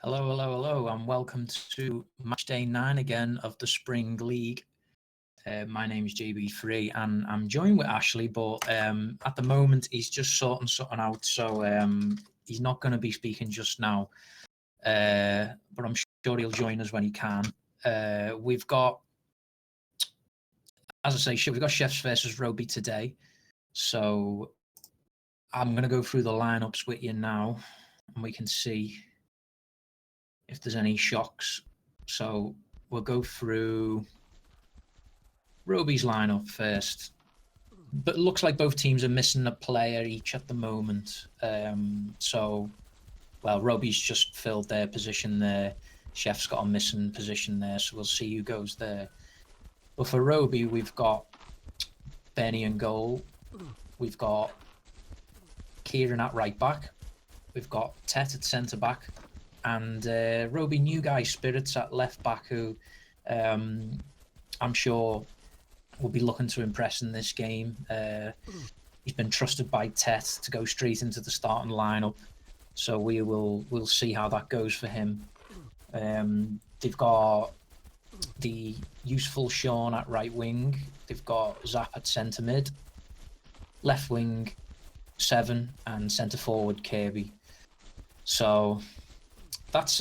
Hello, hello, hello, and welcome to match day 9 again of the Spring League. My name is JB3, and I'm joined with Ashley, but at the moment he's just sorting something out, so he's not going to be speaking just now. But I'm sure he'll join us when he can. We've got, as I say, we've got Chefs versus Roby today, so I'm going to go through the lineups with you now, and we can see if there's any shocks. So we'll go through Roby's lineup first. But it looks like both teams are missing a player each at the moment. Roby's just filled their position there. Chef's got a missing position there, so we'll see who goes there. But for Roby, we've got Benny in goal. We've got Kieran at right back. We've got Tet at centre back. And Roby new guy Spirits at left back, who I'm sure will be looking to impress in this game. He's been trusted by Tet to go straight into the starting lineup, so we'll see how that goes for him. They've got the useful Sean at right wing. They've got Zap at centre mid, left wing Seven, and centre forward Kirby. So that's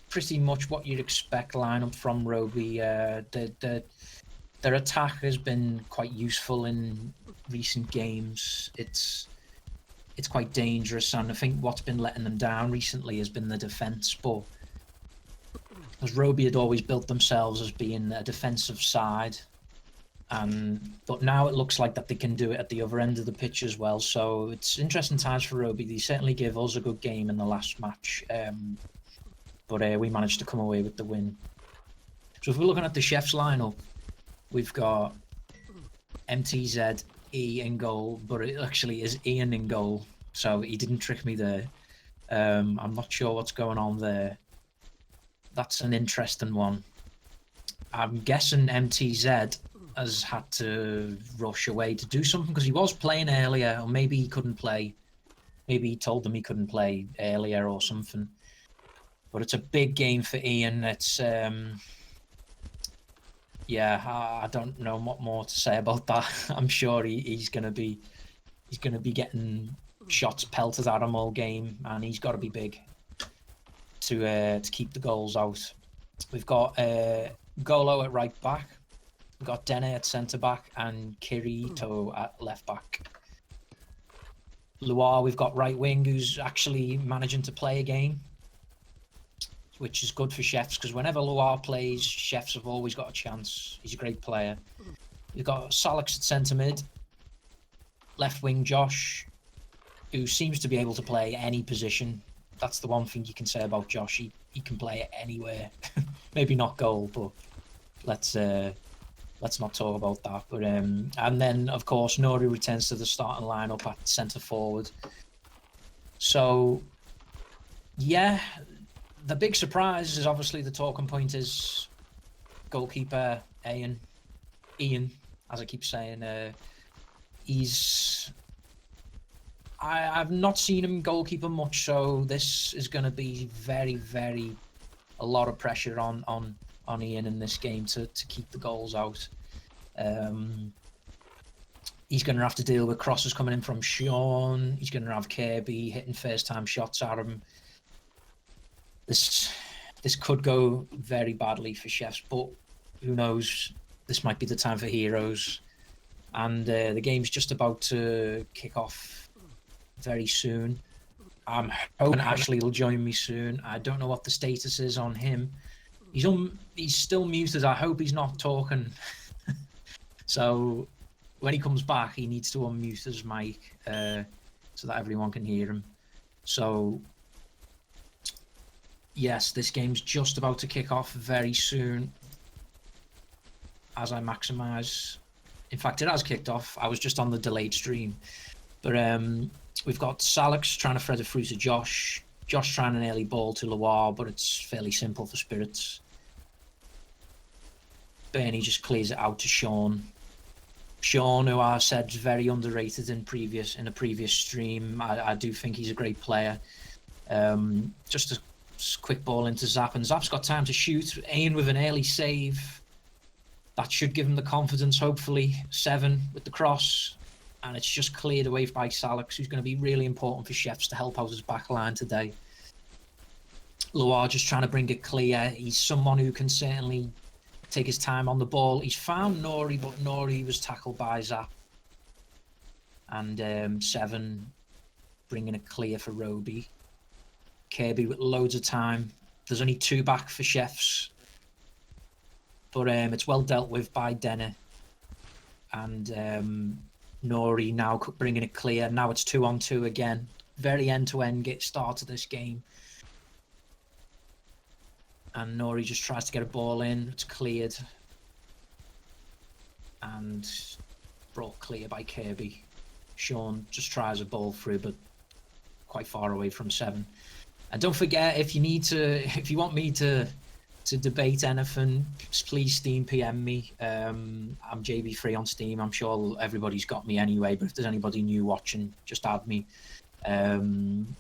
pretty much what you'd expect lineup from Roby. Their attack has been quite useful in recent games. It's quite dangerous, and I think what's been letting them down recently has been the defence. But as Roby had always built themselves as being a defensive side, but now it looks like that they can do it at the other end of the pitch as well. So it's interesting times for Roby. They certainly gave us a good game in the last match, but we managed to come away with the win. So if we're looking at the Chefs lineup, we've got MTZ, E in goal, but it actually is Ian in goal, so he didn't trick me there. I'm not sure what's going on there. That's an interesting one. I'm guessing MTZ has had to rush away to do something because he was playing earlier, or maybe he couldn't play. Maybe he told them he couldn't play earlier or something. But it's a big game for Ian. It's I don't know what more to say about that. I'm sure he's gonna be getting shots pelted at him all game, and he's got to be big to keep the goals out. We've got Golo at right back. We've got Dene at centre back and Kirito at left back. Luar, we've got right wing, who's actually managing to play a game, which is good for Chefs, because whenever Luar plays, Chefs have always got a chance. He's a great player. We've got Salix at centre mid. Left wing Josh, who seems to be able to play any position. That's the one thing you can say about Josh. He can play it anywhere. Maybe not goal, but let's not talk about that. But and then of course Nori returns to the starting lineup at centre forward. So yeah, the big surprise is obviously the talking point is goalkeeper Ian, as I keep saying. I've not seen him goalkeeper much, so this is going to be very, very a lot of pressure on Ian in this game to keep the goals out. He's going to have to deal with crosses coming in from Sean. He's going to have Kirby hitting first-time shots at him. This could go very badly for Chefs, but who knows? This might be the time for heroes. And the game's just about to kick off very soon. I'm hoping Ashley will join me soon. I don't know what the status is on him. He's still muted. I hope he's not talking. So when he comes back, he needs to unmute his mic so that everyone can hear him. So yes, this game's just about to kick off very soon. As I maximise. In fact, it has kicked off. I was just on the delayed stream. But we've got Salix trying to thread it through to Josh. Josh trying an early ball to Loire, but it's fairly simple for Spirits. Bernie just clears it out to Sean. Sean, who I said is very underrated in a previous stream. I do think he's a great player. Just a quick ball into Zap, and Zap's got time to shoot. Ian with an early save. That should give him the confidence, hopefully. 7 with the cross. And it's just cleared away by Salix, who's going to be really important for Chefs to help out his back line today. Loire just trying to bring it clear. He's someone who can certainly take his time on the ball. He's found Nori, but Nori was tackled by Zap. And 7 bringing it clear for Roby. Kirby with loads of time. There's only 2 back for Chefs. But it's well dealt with by Denner. And Nori now bringing it clear. Now it's 2-on-2 again. Very end-to-end start to this game. And Nori just tries to get a ball in. It's cleared. And brought clear by Kirby. Sean just tries a ball through, but quite far away from 7. And don't forget, if you want me to debate anything, please Steam PM me. I'm JB3 on Steam. I'm sure everybody's got me anyway, but if there's anybody new watching, just add me. And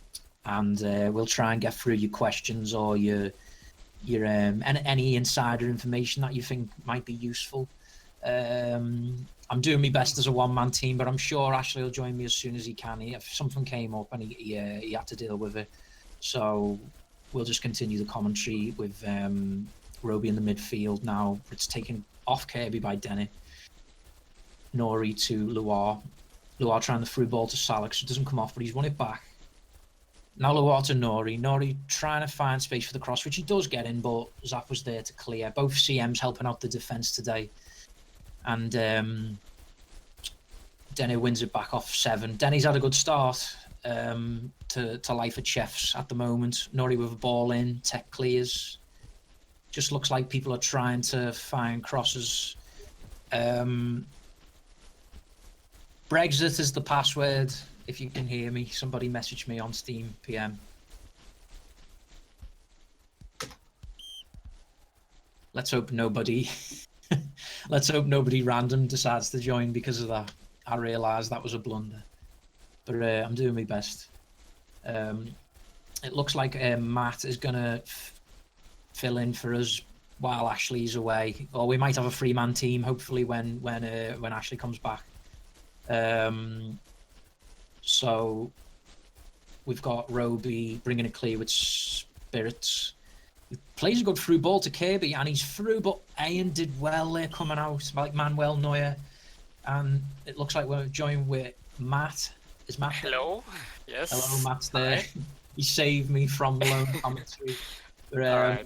we'll try and get through your questions or your any insider information that you think might be useful. I'm doing my best as a one-man team, but I'm sure Ashley will join me as soon as he can. If something came up and he had to deal with it. So we'll just continue the commentary with Roby in the midfield now. It's taken off Kirby by Denny. Nori to Loire. Loire trying the through ball to Salix. It doesn't come off, but he's won it back. Now Loire to Nori. Nori trying to find space for the cross, which he does get in, but Zap was there to clear. Both CMs helping out the defence today. And Denny wins it back off 7. Denny's had a good start to life at Chefs at the moment. Nori with a ball in, tech clears. Just looks like people are trying to find crosses. Brexit is the password. If you can hear me, somebody message me on Steam PM. Let's hope nobody random decides to join because of that. I realise that was a blunder, but I'm doing my best. It looks like Matt is gonna fill in for us while Ashley's away, or we might have a 3-man team. Hopefully, when Ashley comes back. So we've got Roby bringing it clear with Spirits. He plays a good through ball to Kirby, and he's through, but Ian did well there coming out, like Manuel Neuer. And it looks like we're joined with Matt. Is Matt there? Hello. Yes. Hello, Matt's there. Hi. He saved me from lone commentary. But, Alright.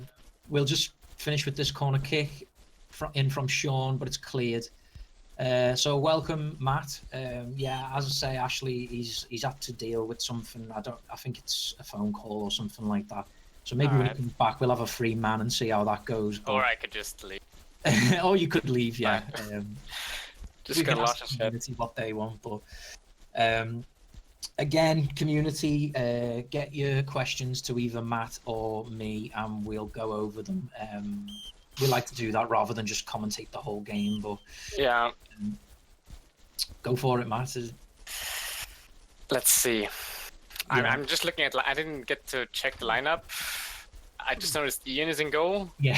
We'll just finish with this corner kick in from Sean, but it's cleared. So welcome, Matt. Yeah, as I say, Ashley, he's had to deal with something. I think it's a phone call or something like that. So maybe when he comes back, we'll have a 3-man and see how that goes. But... Or I could just leave. or you could leave, yeah. Just we can gonna ask launch the a community what they want, but again, community, get your questions to either Matt or me, and we'll go over them. We like to do that rather than just commentate the whole game, but yeah. Go for it, Matt. Let's see. Yeah. I'm just looking at. I didn't get to check the lineup. I just noticed Ian is in goal. Yeah.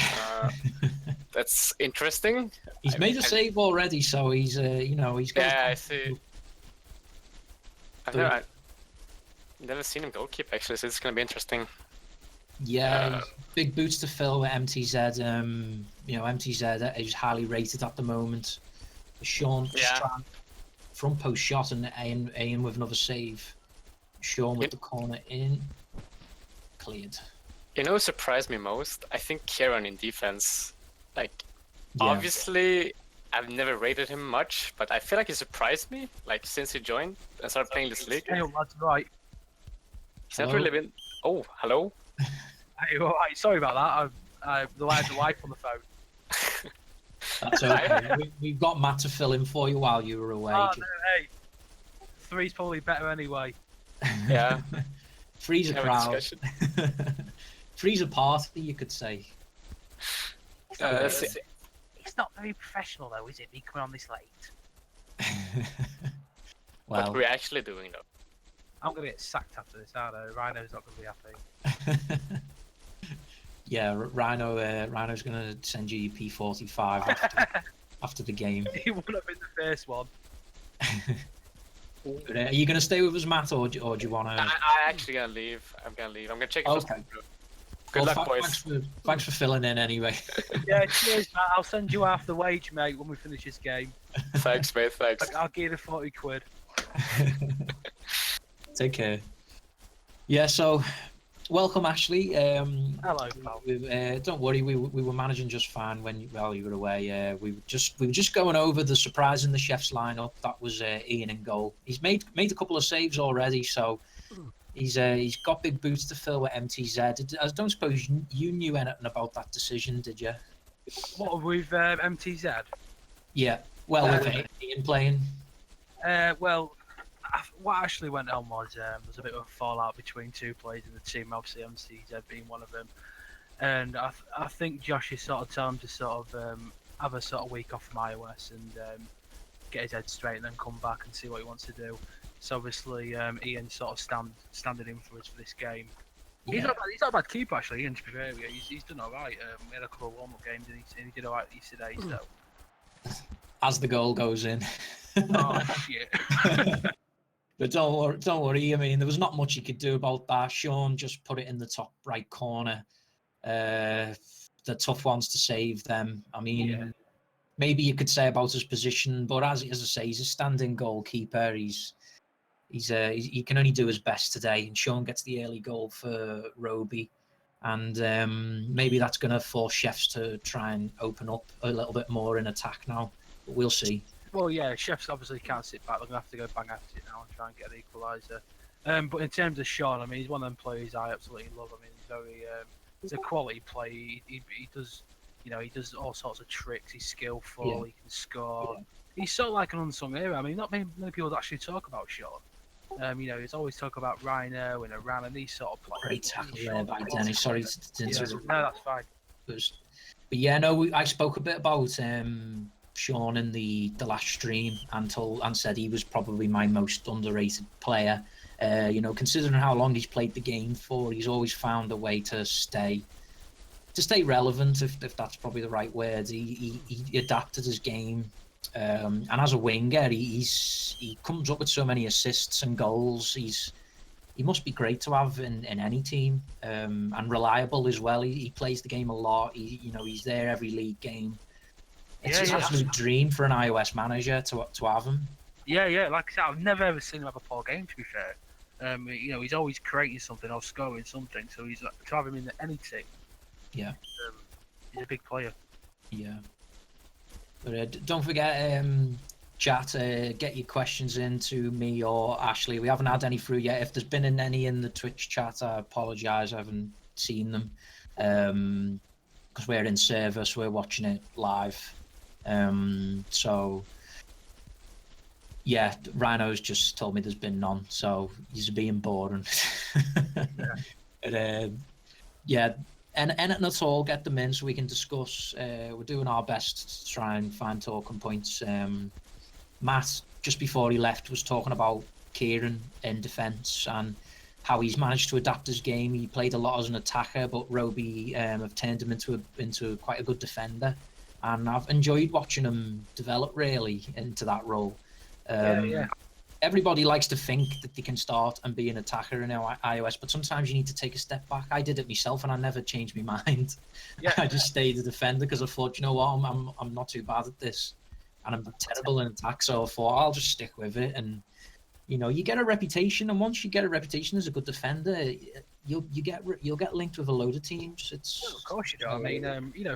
That's interesting. He's made a save already, so he's he's got. Yeah, I see. I've never seen him goalkeeper actually, so it's gonna be interesting. Yeah, big boots to fill with MTZ. MTZ is highly rated at the moment. Sean just trying front post shot and Ian with another save. Sean with the corner in, cleared. You know, what surprised me most? I think Kieran in defense. Like, obviously, I've never rated him much, but I feel like he surprised me. Like since he joined and started playing this league. Hey, that's right. He's not really been. Oh, hello. Hey, all right. Sorry about that. I had the wife on the phone. That's okay. We've got Matt to fill in for you while you were away. Oh, no, hey. 3's probably better anyway. Yeah. 3's a crowd. 3's a party, you could say. It's not very professional, though, is it? Me coming on this late. What are we actually doing, though? I'm going to get sacked after this, aren't I? Rhino's not going to be happy. Yeah, Rhino's gonna send you your P45 after the game. He would have been the first one. But, are you gonna stay with us, Matt, or do you wanna? I actually gonna leave. I'm gonna leave. I'm gonna check it Okay. for Good luck, boys. Thanks for filling in anyway. Yeah, cheers, Matt. I'll send you half the wage, mate, when we finish this game. Thanks, mate. Thanks. I'll give you 40 quid. Take care. Yeah, so welcome, Ashley. Hello, pal. Don't worry, we were managing just fine while you were away. We were just going over the surprise in the Chef's lineup. That was Ian in goal. He's made a couple of saves already, so he's got big boots to fill with MTZ. I don't suppose you knew anything about that decision, did you? What, with MTZ? Yeah. Well, with Ian playing. Well, what actually went on was there's a bit of a fallout between two players in the team, obviously MTZ being one of them. And I think Josh is sort of telling him to sort of have a sort of week off from iOS and get his head straight and then come back and see what he wants to do. So obviously Ian sort of standing in for us for this game. Yeah. He's not a bad keeper actually, Ian, to be fair. He's done alright. We had a couple of warm-up games and he did alright yesterday, so. As the goal goes in. Oh, shit. But don't worry. I mean, there was not much you could do about that. Sean just put it in the top right corner. The tough ones to save them. I mean, maybe you could say about his position, but as I say, he's a standing goalkeeper. He can only do his best today. And Sean gets the early goal for Roby, and maybe that's going to force Chefs to try and open up a little bit more in attack now. But we'll see. Well, yeah, Chefs obviously can't sit back. They're going to have to go bang at it now and try and get an equaliser. But in terms of Sean, I mean, he's one of them players I absolutely love. I mean, he's a quality player. He does, he does all sorts of tricks. He's skillful. Yeah. He can score. Yeah. He's sort of like an unsung hero. I mean, not many people actually talk about Sean. There's always talk about Rhino and Iran and these sort of players. Great tackle there by Dennis. Sorry to interrupt. No, that's fine. But yeah, no, I spoke a bit about Sean in the last stream and said he was probably my most underrated player. Considering how long he's played the game for, he's always found a way to stay relevant, if that's probably the right word. He adapted his game, and as a winger, he comes up with so many assists and goals. He must be great to have in any team, and reliable as well. He plays the game a lot. He's there every league game. It's an absolute dream for an iOS manager to have him. Yeah. Like I said, I've never ever seen him have a poor game, to be fair. He's always creating something or scoring something. So to have him in any team. Yeah. He's a big player. Yeah. But don't forget, chat, get your questions in to me or Ashley. We haven't had any through yet. If there's been any in the Twitch chat, I apologise. I haven't seen them. Because we're in service, we're watching it live. So yeah, Rhino's just told me there's been none, so he's being boring. Yeah, and anything at all, get them in so we can discuss. We're doing our best to try and find talking points. Matt, just before he left, was talking about Kieran in defence and how he's managed to adapt his game. He played a lot as an attacker, but Roby have turned him into quite a good defender. And I've enjoyed watching him develop really into that role. Everybody likes to think that they can start and be an attacker in iOS, but sometimes you need to take a step back. I did it myself, and I never changed my mind. Yeah. I just stayed a defender because I thought, you know what, I'm not too bad at this, and I'm terrible in attack. So I thought I'll just stick with it. And you get a reputation, and once you get a reputation as a good defender, you'll get linked with a load of teams. Of course you do. I mean,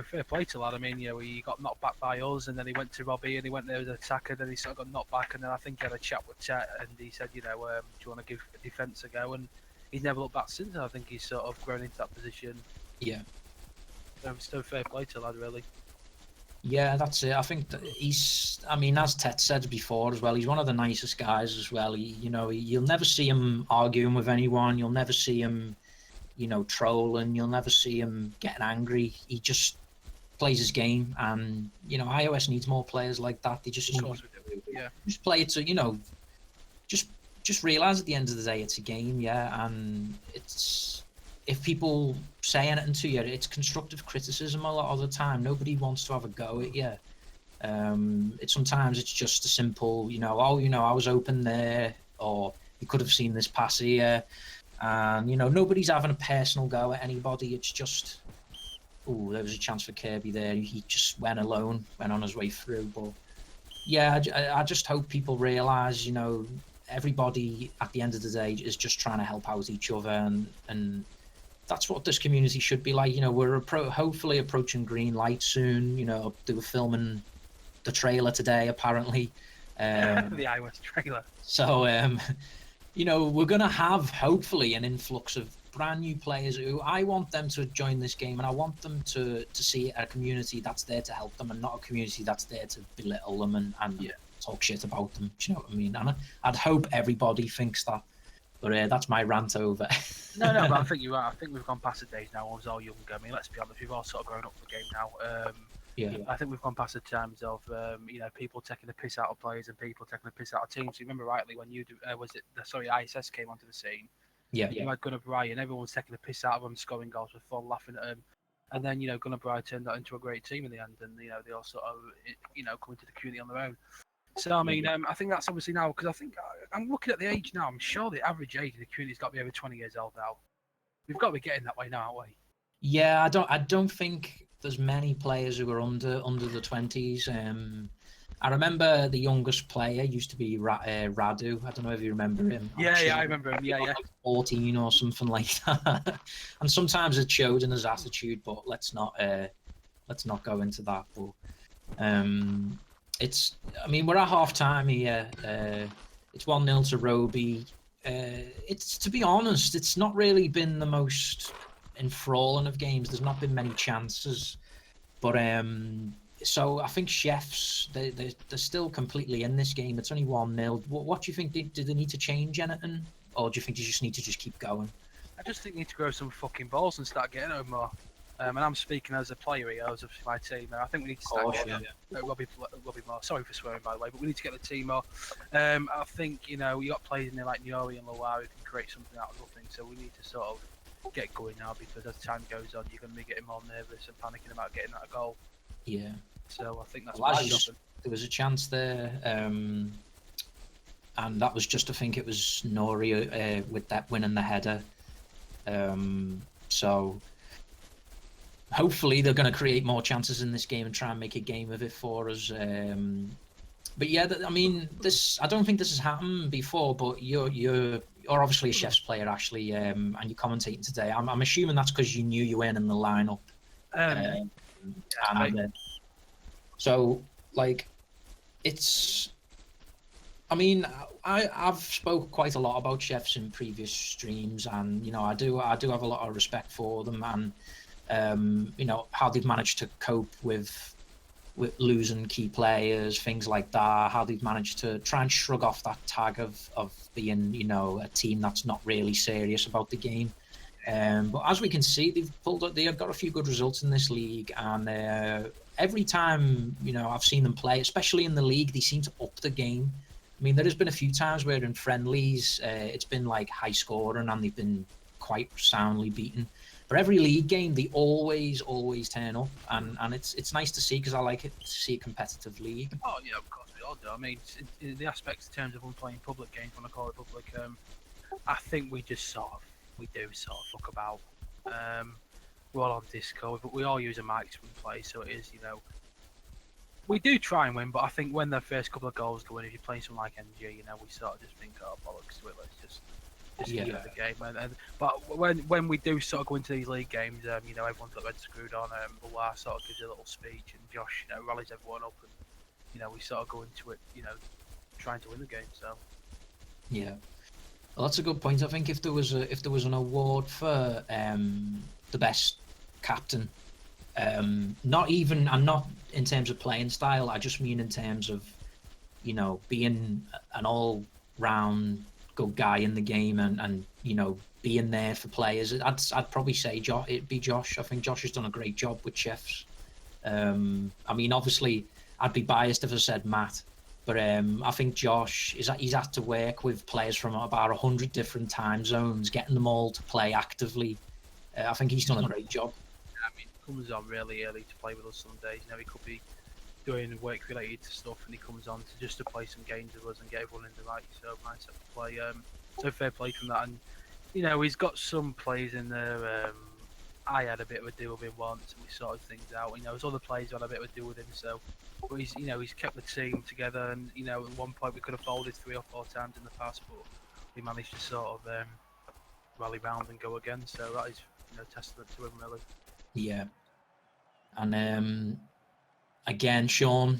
fair play to lad. I mean, he got knocked back by us, and then he went to Robbie, and he went there as an attacker. Then he sort of got knocked back, and then I think he had a chat with Chet, and he said, do you want to give defence a go? And he's never looked back since. I think he's sort of grown into that position. Yeah. So fair play to lad, really. Yeah, that's it. I think that as Tet said before as well, he's one of the nicest guys as well. You'll never see him arguing with anyone. You'll never see him, trolling. You'll never see him getting angry. He just plays his game, and iOS needs more players like that. They just just play it to just realize at the end of the day it's a game, and it's if people say anything to you, it's constructive criticism a lot of the time. Nobody wants to have a go at you. Sometimes it's just a simple, oh, I was open there, or you could have seen this pass here. And, nobody's having a personal go at anybody. It's just, oh, there was a chance for Kirby there. He just went alone, went on his way through. But, yeah, I just hope people realise, everybody at the end of the day is just trying to help out each other. And that's what this community should be like. We're hopefully approaching green light soon. They were filming the trailer today, apparently. The iOS trailer. So, we're going to have, hopefully, an influx of brand new players who I want them to join this game, and I want them to see a community that's there to help them and not a community that's there to belittle them and talk shit about them. Do you know what I mean? And I'd hope everybody thinks that. But that's my rant over. No, but I think you're right. I think we've gone past the days now. I was all younger. I mean, let's be honest, we've all sort of grown up the game now. I think we've gone past the times of people taking the piss out of players and people taking the piss out of teams. You remember rightly when ISS came onto the scene. Yeah. You had Gunnar Bryan, everyone was taking the piss out of him, scoring goals for fun, laughing at him. And then, Gunnar Bryan turned that into a great team in the end, and they all sort of come into the community on their own. So I mean, I think that's obviously now, because I think I'm looking at the age now. I'm sure the average age in the community's got to be over 20 years old now. We've got to be getting that way now, aren't we? Yeah, I don't think there's many players who are under the 20s. I remember the youngest player used to be Radu. I don't know if you remember him. Yeah, I remember him. Yeah. Like 14 or something like that. And sometimes it showed in his attitude, but let's not go into that. But we're at half time here. It's 1-0 to Roby. It's, to be honest, it's not really been the most enthralling of games. There's not been many chances, but so I think Chefs they're still completely in this game. It's only 1-0. What do you think? Do they need to change anything, or do you think they just need to keep going? I just think they need to grow some fucking balls and start getting over more. And I'm speaking as a player here, as of my team. I think we need to start getting Robbie more. Sorry for swearing, by the way, but we need to get the team more. I think you got players in there like Niori and Loa who can create something out of nothing. So we need to sort of get going now, because as time goes on, you're going to be getting more nervous and panicking about getting that goal. Yeah. So I think that's there was a chance there, and that was just, I think it was Nori with that winning the header. So hopefully they're going to create more chances in this game and try and make a game of it for us. But yeah, I mean, I don't think this has happened before. But you're obviously a Chefs player, Ashley, and you're commentating today. I'm assuming that's because you knew you weren't in the lineup. So, like, it's. I mean, I've spoke quite a lot about Chefs in previous streams, and I do have a lot of respect for them, and how they've managed to cope with losing key players, things like that. How they've managed to try and shrug off that tag of being a team that's not really serious about the game. But as we can see, they've got a few good results in this league, and every time I've seen them play, especially in the league, they seem to up the game. I mean, there has been a few times where in friendlies it's been like high scoring and they've been quite soundly beaten. But every league game, they always turn up, and it's nice to see, because I like it to see a competitive league. Oh yeah, of course we all do. I mean, in the aspects in terms of playing public games, when I call it public, I think we do sort of fuck about. We're all on Discord, but we all use a mic when we play, so it is, we do try and win. But I think when the first couple of goals go in, if you're playing something like NG, we sort of just think, oh bollocks to it, let's just keep the game. But when we do sort of go into these league games, everyone's got their head screwed on. Loa sort of gives a little speech, and Josh, rallies everyone up, and we sort of go into it, trying to win the game. So yeah. Well, that's a good point. I think if there was an award for the best captain, not in terms of playing style, I just mean in terms of being an all-round good guy in the game and being there for players. I'd probably say it'd be Josh. I think Josh has done a great job with Chefs. I mean, obviously, I'd be biased if I said Matt. But I think Josh he's had to work with players from about 100 different time zones, getting them all to play actively. I think he's done a great job. I mean, he comes on really early to play with us some days. You know, he could be doing work related to stuff, and he comes on to just to play some games with us and get everyone in the right mindset to play. So fair play from that, and you know, he's got some plays in there. I had a bit of a deal with him once, and we sorted things out. You know, there's other players who had a bit of a deal with him. So, but he's, you know, he's kept the team together, and you know, at one point we could have folded 3 or 4 times in the past, but we managed to sort of rally round and go again. So that is, you know, testament to him really. Yeah, and again, Sean,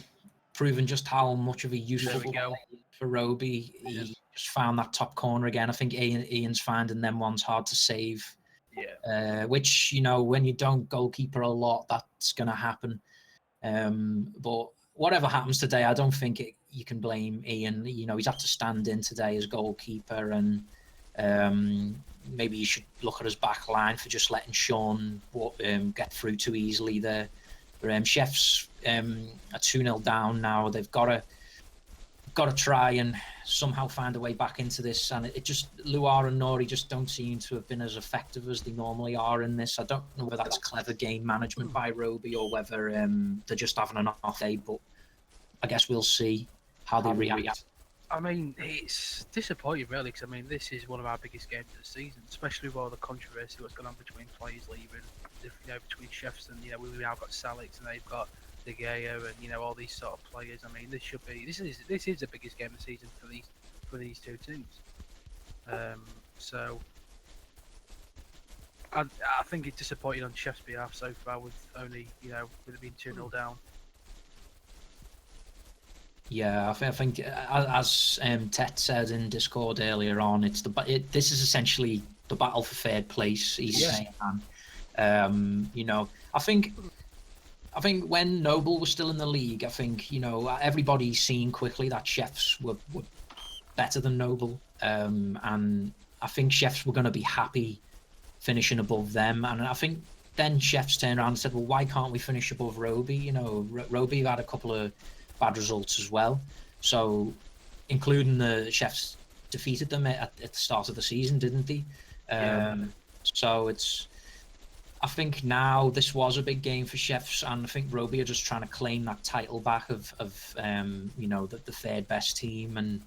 proven just how much of a useful player for Roby. He just found that top corner again. I think Ian's finding them ones hard to save. Yeah. Which, you know, when you don't goalkeeper a lot, that's going to happen. But whatever happens today, I don't think you can blame Ian. You know, he's had to stand in today as goalkeeper, and maybe you should look at his back line for just letting Sean get through too easily there. Chefs are 2-0 down now. They've got to try and somehow find a way back into this, and it just, Luar and Nori just don't seem to have been as effective as they normally are in this. I don't know whether that's clever game management by Roby or whether they're just having an off day, but I guess we'll see how they react. I mean, it's disappointing really, because I mean, this is one of our biggest games of the season, especially with all the controversy what's going on between players leaving, you know, between Chefs and, you know, we've now got Salix and they've got De Gea and, you know, all these sort of players. I mean, this is the biggest game of the season for these 2 teams. So I think it's disappointing on Chef's behalf so far, with only, you know, with it being 2-0 down. Yeah, I think as Tet said in Discord earlier on, this is essentially the battle for third place. He's saying, you know, I think when Noble was still in the league, I think, you know, everybody's seen quickly that Chefs were better than Noble, and I think Chefs were going to be happy finishing above them, and I think then Chefs turned around and said, well, why can't we finish above Roby? You know, Roby had a couple of bad results as well, so including the Chefs defeated them at the start of the season, didn't they? So I think now this was a big game for Chefs, and I think Roby are just trying to claim that title back of you know, the third best team, and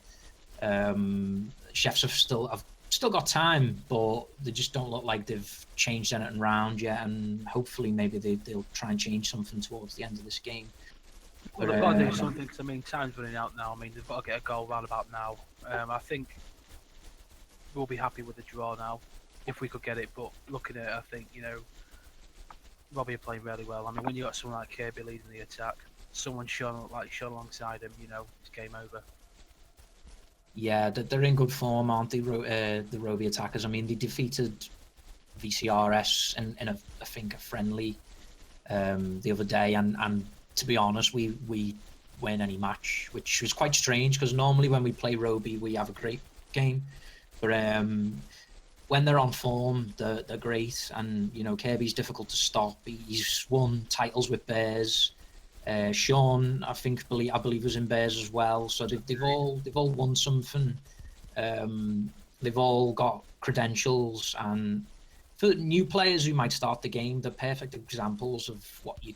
Chefs have still got time, but they just don't look like they've changed anything around yet, and hopefully maybe they'll try and change something towards the end of this game. Well, they've got to do something, because I mean, time's running out now. I mean, they've got to get a goal round about now. I think we'll be happy with the draw now, if we could get it. But looking at it, I think, you know, Robbie are playing really well. I mean, when you got someone like Kirby leading the attack, someone Sean alongside him, you know, it's game over. Yeah, they're in good form, aren't they, the Roby attackers? I mean, they defeated VCRS in I think a friendly the other day, and to be honest, we win any match, which was quite strange, because normally when we play Roby, we have a great game, but when they're on form, they're great, and you know, Kirby's difficult to stop. He's won titles with Bears. Sean, I believe was in Bears as well. So they've all won something. They've all got credentials, and for new players who might start the game, they're perfect examples of what you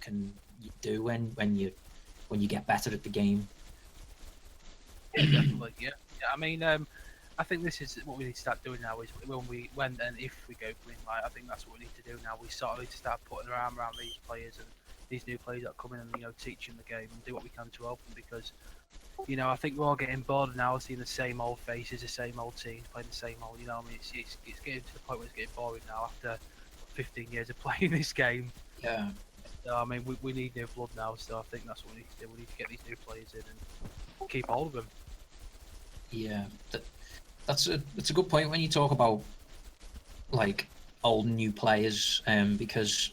do when you get better at the game. Definitely, yeah. I mean, I think this is what we need to start doing now. Is when and if we go green light, I think that's what we need to do now. We sort of need to start putting our arm around these players and these new players that are coming, and you know, teaching the game and do what we can to help them, because you know, I think we're all getting bored now, seeing the same old faces, the same old teams playing the same old. You know, I mean, it's getting to the point where it's getting boring now after 15 years of playing this game. Yeah. So, I mean, we need new blood now, so I think that's what we need to do. We need to get these new players in and keep hold of them. Yeah, that's a good point when you talk about like old and new players, because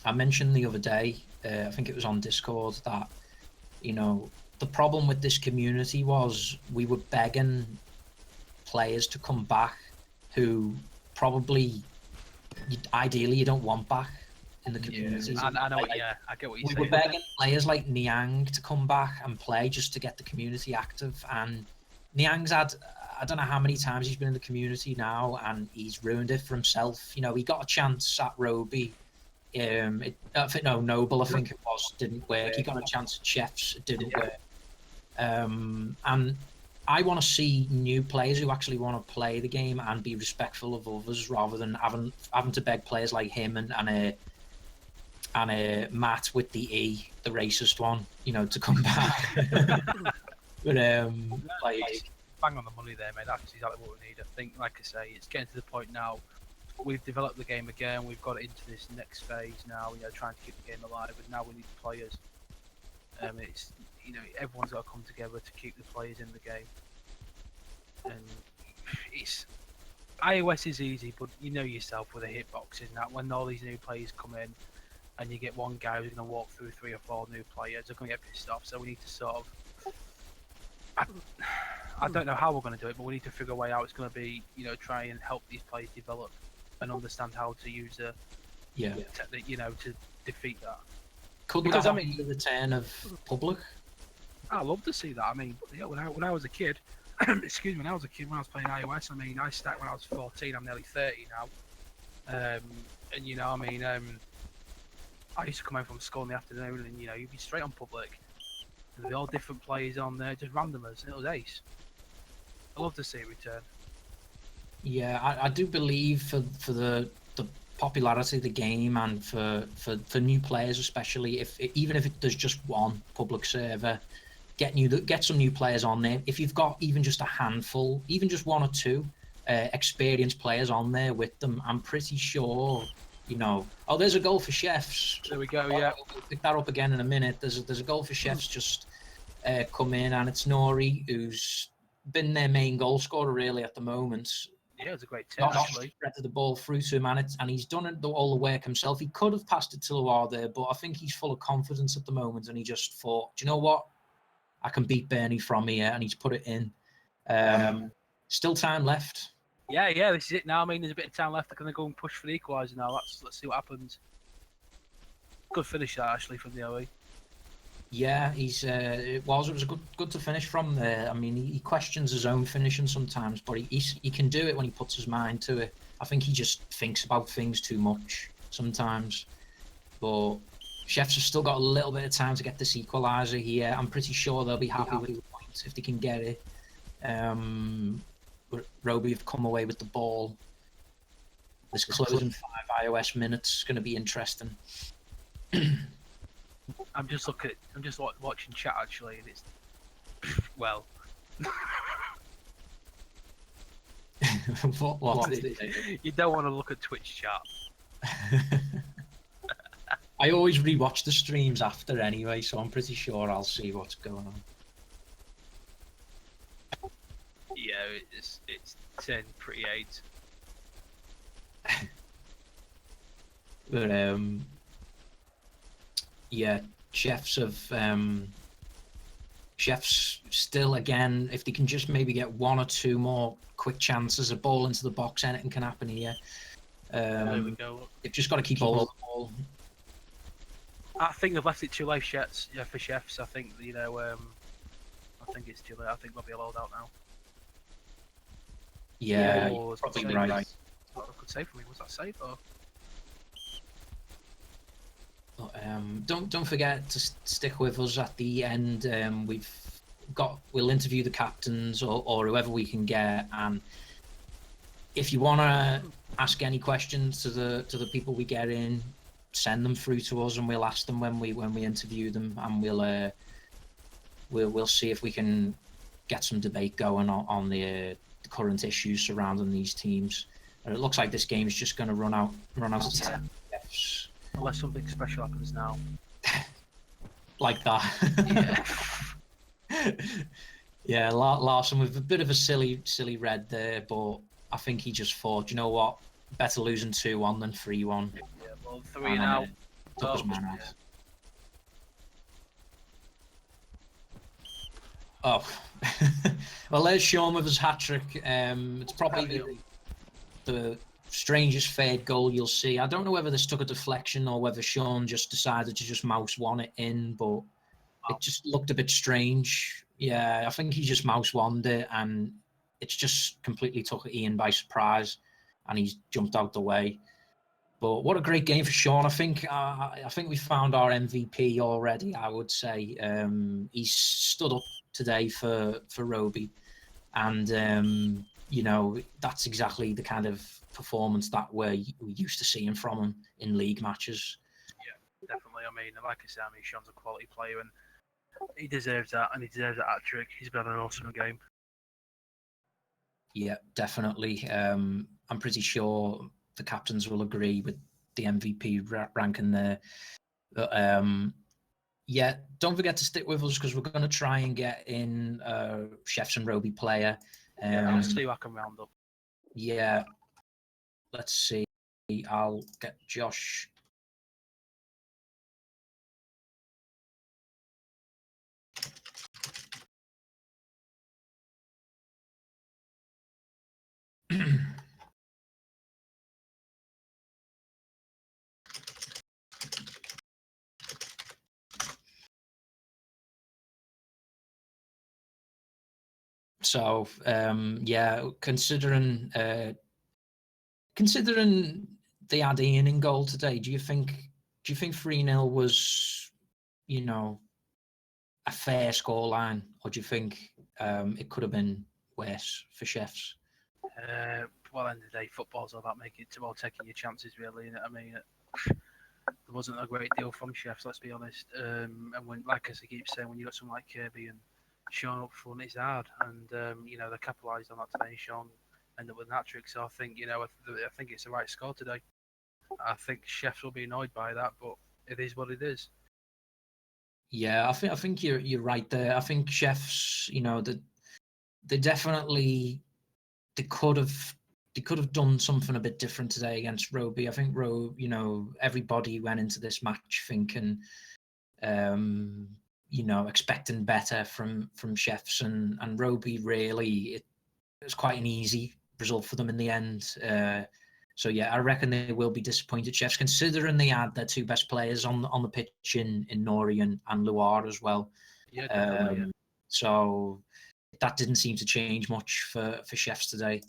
I mentioned the other day, I think it was on Discord, that you know, the problem with this community was we were begging players to come back who probably ideally you don't want back in the community. I know, I get what you're saying. We were begging players like Niang to come back and play just to get the community active, and Niang's had I don't know how many times he's been in the community now, and he's ruined it for himself. You know, he got a chance at Roby. Noble, I think it was, didn't work. He got a chance at Chefs, it didn't work. And I want to see new players who actually want to play the game and be respectful of others, rather than having to beg players like him and Matt with the E, the racist one, you know, to come back. But like, bang on the money there, mate. That's exactly what we need. I think, like I say, it's getting to the point now. We've developed the game again. We've got it into this next phase now. You know, trying to keep the game alive, and now we need the players. It's, you know, everyone's got to come together to keep the players in the game. And it's iOS is easy, but you know yourself with the hitboxes and that, when all these new players come in, and you get one guy who's going to walk through 3 or 4 new players, they're going to get pissed off. So we need to sort of, I don't know how we're going to do it, but we need to figure a way out. It's going to be, you know, try and help these players develop and understand how to use a technique, you know, to defeat that. Could Because, that I mean, be the return of public? I love to see that. I mean, yeah, when I was a kid, excuse me, when I was playing iOS, I mean, I started when I was 14. I'm nearly 30 now. And you know, I mean, I used to come home from school in the afternoon, and you know, you'd be straight on public. There'd be all different players on there, just randomers, and it was ace. I love to see it return. Yeah, I do believe for the popularity of the game, and for new players especially, even if there's just one public server, get some new players on there. If you've got even just a handful, even just 1 or 2 experienced players on there with them, I'm pretty sure, you know. Oh, there's a goal for Chefs. There we go. Yeah, We'll pick that up again in a minute. There's a goal for Chefs just come in, and it's Nori, who's been their main goal scorer really at the moment. yeah, it's a great tip actually. Threaded the ball through to him, and he's done all the work himself. He could have passed it to Loire there, but I think he's full of confidence at the moment, and he just thought, do you know what? I can beat Bernie from here, and he's put it in. Still time left. Yeah, this is it now. I mean, there's a bit of time left. They're going to go and push for the equaliser now. Let's see what happens. Good finish that actually from the OE. Yeah, it was good to finish from there. I mean, he questions his own finishing sometimes, but he can do it when he puts his mind to it. I think he just thinks about things too much sometimes. But Chefs have still got a little bit of time to get this equaliser here. I'm pretty sure they'll be happy with the point if they can get it. Roby have come away with the ball. This closing 5 iOS minutes is going to be interesting. I'm just watching chat actually, and it's well. what is it? You don't want to look at Twitch chat. I always rewatch the streams after anyway, so I'm pretty sure I'll see what's going on. Yeah, it's 10 pretty 8. But yeah, Chefs still, again, if they can just maybe get 1 or 2 more quick chances, a ball into the box, anything can happen here. There we go. They've just got to keep hold of the ball. I think they've left it too late, for Chefs. I think, you know, I think it's too late. I think they'll be allowed out now. Yeah, Oh, you're probably right. What a good save for me. Was that safe or? Don't forget to stick with us at the end. We'll interview the captains or whoever we can get, and if you want to ask any questions to the people we get in, send them through to us, and we'll ask them when we interview them, and we'll see if we can get some debate going on the current issues surrounding these teams. And it looks like this game is just going to run out of time. Unless something special happens now. Like that. Yeah. Yeah, Larson with a bit of a silly red there, but I think he just thought, you know what, better losing 2-1 than 3-1. Yeah, well, 3 now. Took his man out. Oh. Well, there's Sean with his hat-trick. It's probably the strangest third goal you'll see. I don't know whether this took a deflection or whether Sean just decided to just mouse one it in, but it just looked a bit strange. Yeah, I think he just mouse wanned it, and it's just completely took Ian by surprise, and he's jumped out the way. But what a great game for Sean. I think we found our MVP already, I would say. He's stood up today for Roby. And, that's exactly the kind of performance that we're used to seeing from him in league matches. Yeah, definitely. I mean, like I said, Sean's a quality player, and he deserves that, and he deserves that hat-trick. He's been an awesome game. Yeah, definitely. I'm pretty sure the captains will agree with the MVP ranking there. But, yeah, don't forget to stick with us because we're going to try and get in Chefs and Roby player. Let's see who I can round up. Yeah, let's see. I'll get Josh. So, yeah, considering they had Ian in goal today, do you think 3-0 was, a fair scoreline, or do you think it could have been worse for Chefs? Well, end of the day, football's all about taking your chances, really. I mean, there wasn't a great deal from Chefs, let's be honest. And when, like I keep saying, when you got someone like Kirby and Sean up front, it's hard. And they capitalised on that today. Sean ended up with an hat-trick. So I think, I think it's the right score today. I think Chefs will be annoyed by that, but it is what it is. Yeah, I think you're right there. I think Chefs, they definitely they could have done something a bit different today against Roby. I think everybody went into this match thinking, expecting better from Chefs, and Roby really it was quite an easy result for them in the end. So yeah, I reckon they will be disappointed, Chefs, considering they had their two best players on the pitch in Nori and Loire as well. Yeah, definitely. Yeah. So that didn't seem to change much for Chefs today.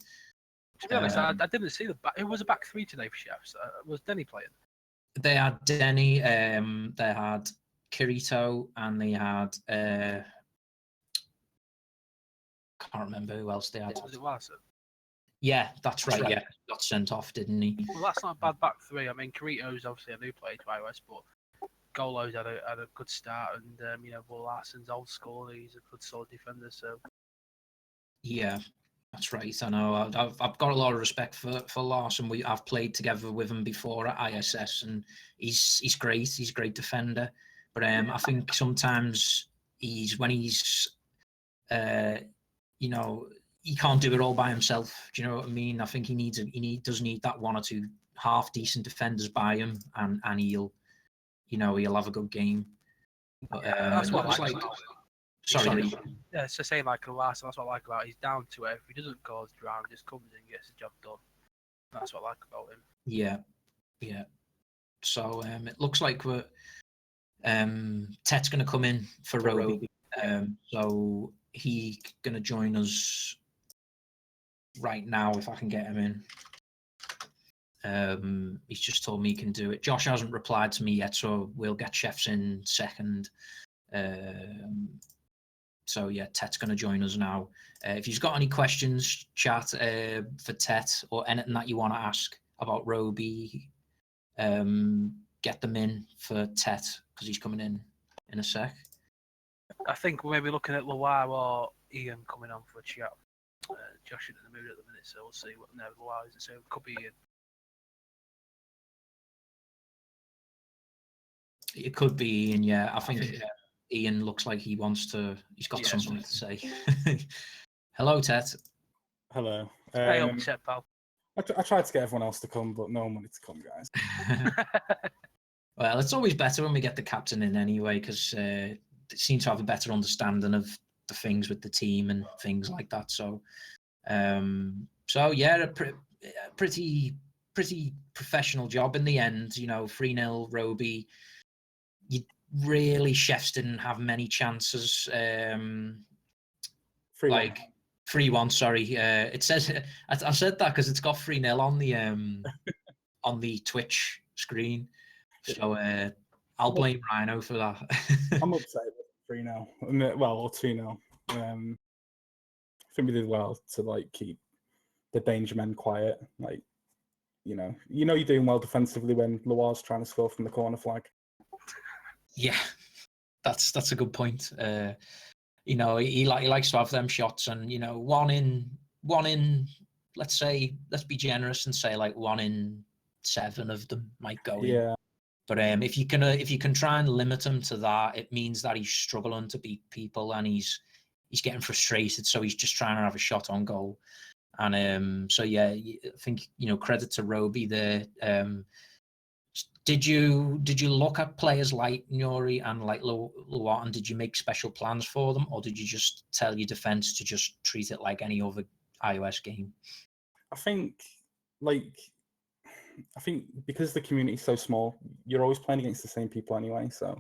To be honest, I didn't see the back. It was a back three today for Chefs. Was Denny playing? They had Denny, they had Kirito, and they had can't remember who else they had. Was it Larson? Yeah, that's right. Yeah, got sent off, didn't he? Well, that's not a bad back three. I mean, Kirito's obviously a new player to iOS, but Golo's had a good start, and Will Larson's old school. He's a good solid defender. So yeah, that's right. I know. I've got a lot of respect for Larson. I've played together with him before at ISS, and he's great. He's a great defender. But I think sometimes when he's he can't do it all by himself. Do you know what I mean? I think he does need that one or two half decent defenders by him, and he'll have a good game. But, that's what I like. Sorry. Yeah, it's the same like Larson. That's what I like about him. He's down to it. If he doesn't cause drama, just comes in and gets the job done. That's what I like about him. Yeah. So it looks like we're Tet's going to come in for Roby. So he's going to join us right now if I can get him in. He's just told me he can do it. Josh hasn't replied to me yet, so we'll get Chefs in second. So yeah, Tet's going to join us now. If you've got any questions, chat for Tet or anything that you want to ask about Roby, get them in for Tet because he's coming in a sec. I think we're maybe looking at Loire or Ian coming on for a chat. Josh is in the mood at the minute, so we'll see what Loire is. So it could be Ian. It could be Ian, yeah. I think Ian looks like he's got something to say. Hello, Tet. Hello. Hey, up, Tet, pal. I tried to get everyone else to come, but no one wanted to come, guys. Well, it's always better when we get the captain in anyway, because they seem to have a better understanding of the things with the team and things like that. So, yeah, a pretty professional job in the end. 3-0 Roby. Chefs didn't have many chances. 3-1. Sorry, it says I said that because it's got 3-0 on the Twitch screen. So I'll blame Rhino for that. I'm upset with 3-0. Well, or 2-0. I think we did well to like keep the danger men quiet. Like, you know you're doing well defensively when Loire's trying to score from the corner flag. Yeah, that's a good point. He likes to have them shots, and one in. Let's be generous and say like 1 in 7 of them might go in. Yeah. But if you can try and limit him to that, it means that he's struggling to beat people and he's getting frustrated. So he's just trying to have a shot on goal. And so yeah, I think credit to Roby there. Did you look at players like Nuri and like Loire, and did you make special plans for them, or did you just tell your defense to just treat it like any other iOS game? I think because the community is so small, you're always playing against the same people anyway. So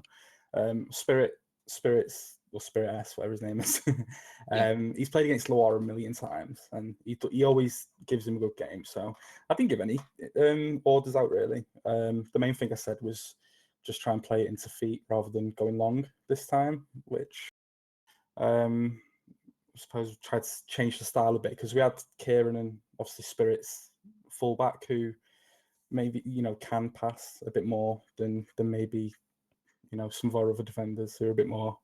Spirits or Spirit S, whatever his name is, he's played against Loire a million times, and he always gives him a good game. So I didn't give any orders out really. The main thing I said was just try and play it into feet rather than going long this time, which I suppose we tried to change the style a bit because we had Kieran and obviously Spirits fullback who maybe can pass a bit more than maybe some of our other defenders who are a bit more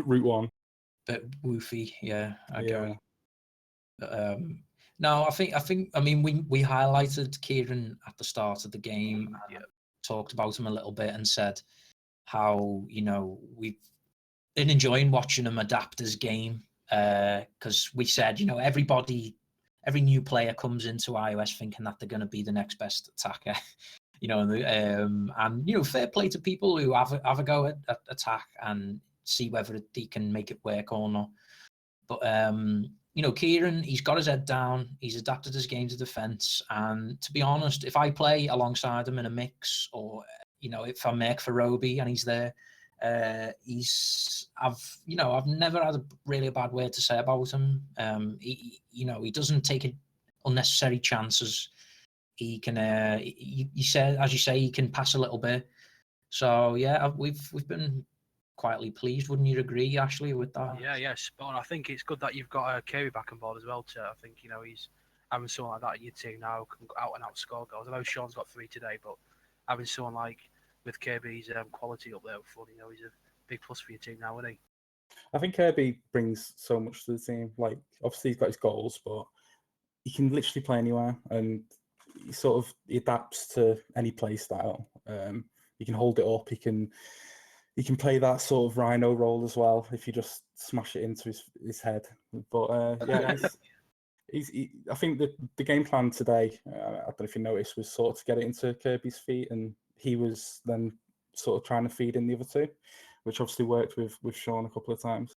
route one. Bit woofy, yeah. I get it. No, I think we highlighted Kieran at the start of the game, talked about him a little bit, and said how we've been enjoying watching him adapt his game, because we said every new player comes into iOS thinking that they're going to be the next best attacker. And fair play to people who have a go at attack and see whether they can make it work or not. But Kieran, he's got his head down. He's adapted his game to defense. And to be honest, if I play alongside him in a mix, or if I make for Roby and he's there, I've never had a bad word to say about him. He doesn't take unnecessary chances. He can, he said, as you say, he can pass a little bit. So yeah, we've been quietly pleased. Wouldn't you agree, Ashley, with that? Yeah, spot on. I think it's good that you've got Kerry back on board as well, too. I think he's having someone like that in your team now can out and out score goals. I know Sean's got 3 today, but having someone like with Kirby's quality up there before, he's a big plus for your team now, isn't he? I think Kirby brings so much to the team. Like, obviously he's got his goals, but he can literally play anywhere, and he adapts to any play style. He can hold it up. He can play that sort of Rhino role as well if you just smash it into his head. But yeah, I think the game plan today, I don't know if you noticed, was sort of to get it into Kirby's feet, and he was then sort of trying to feed in the other two, which obviously worked with Sean a couple of times.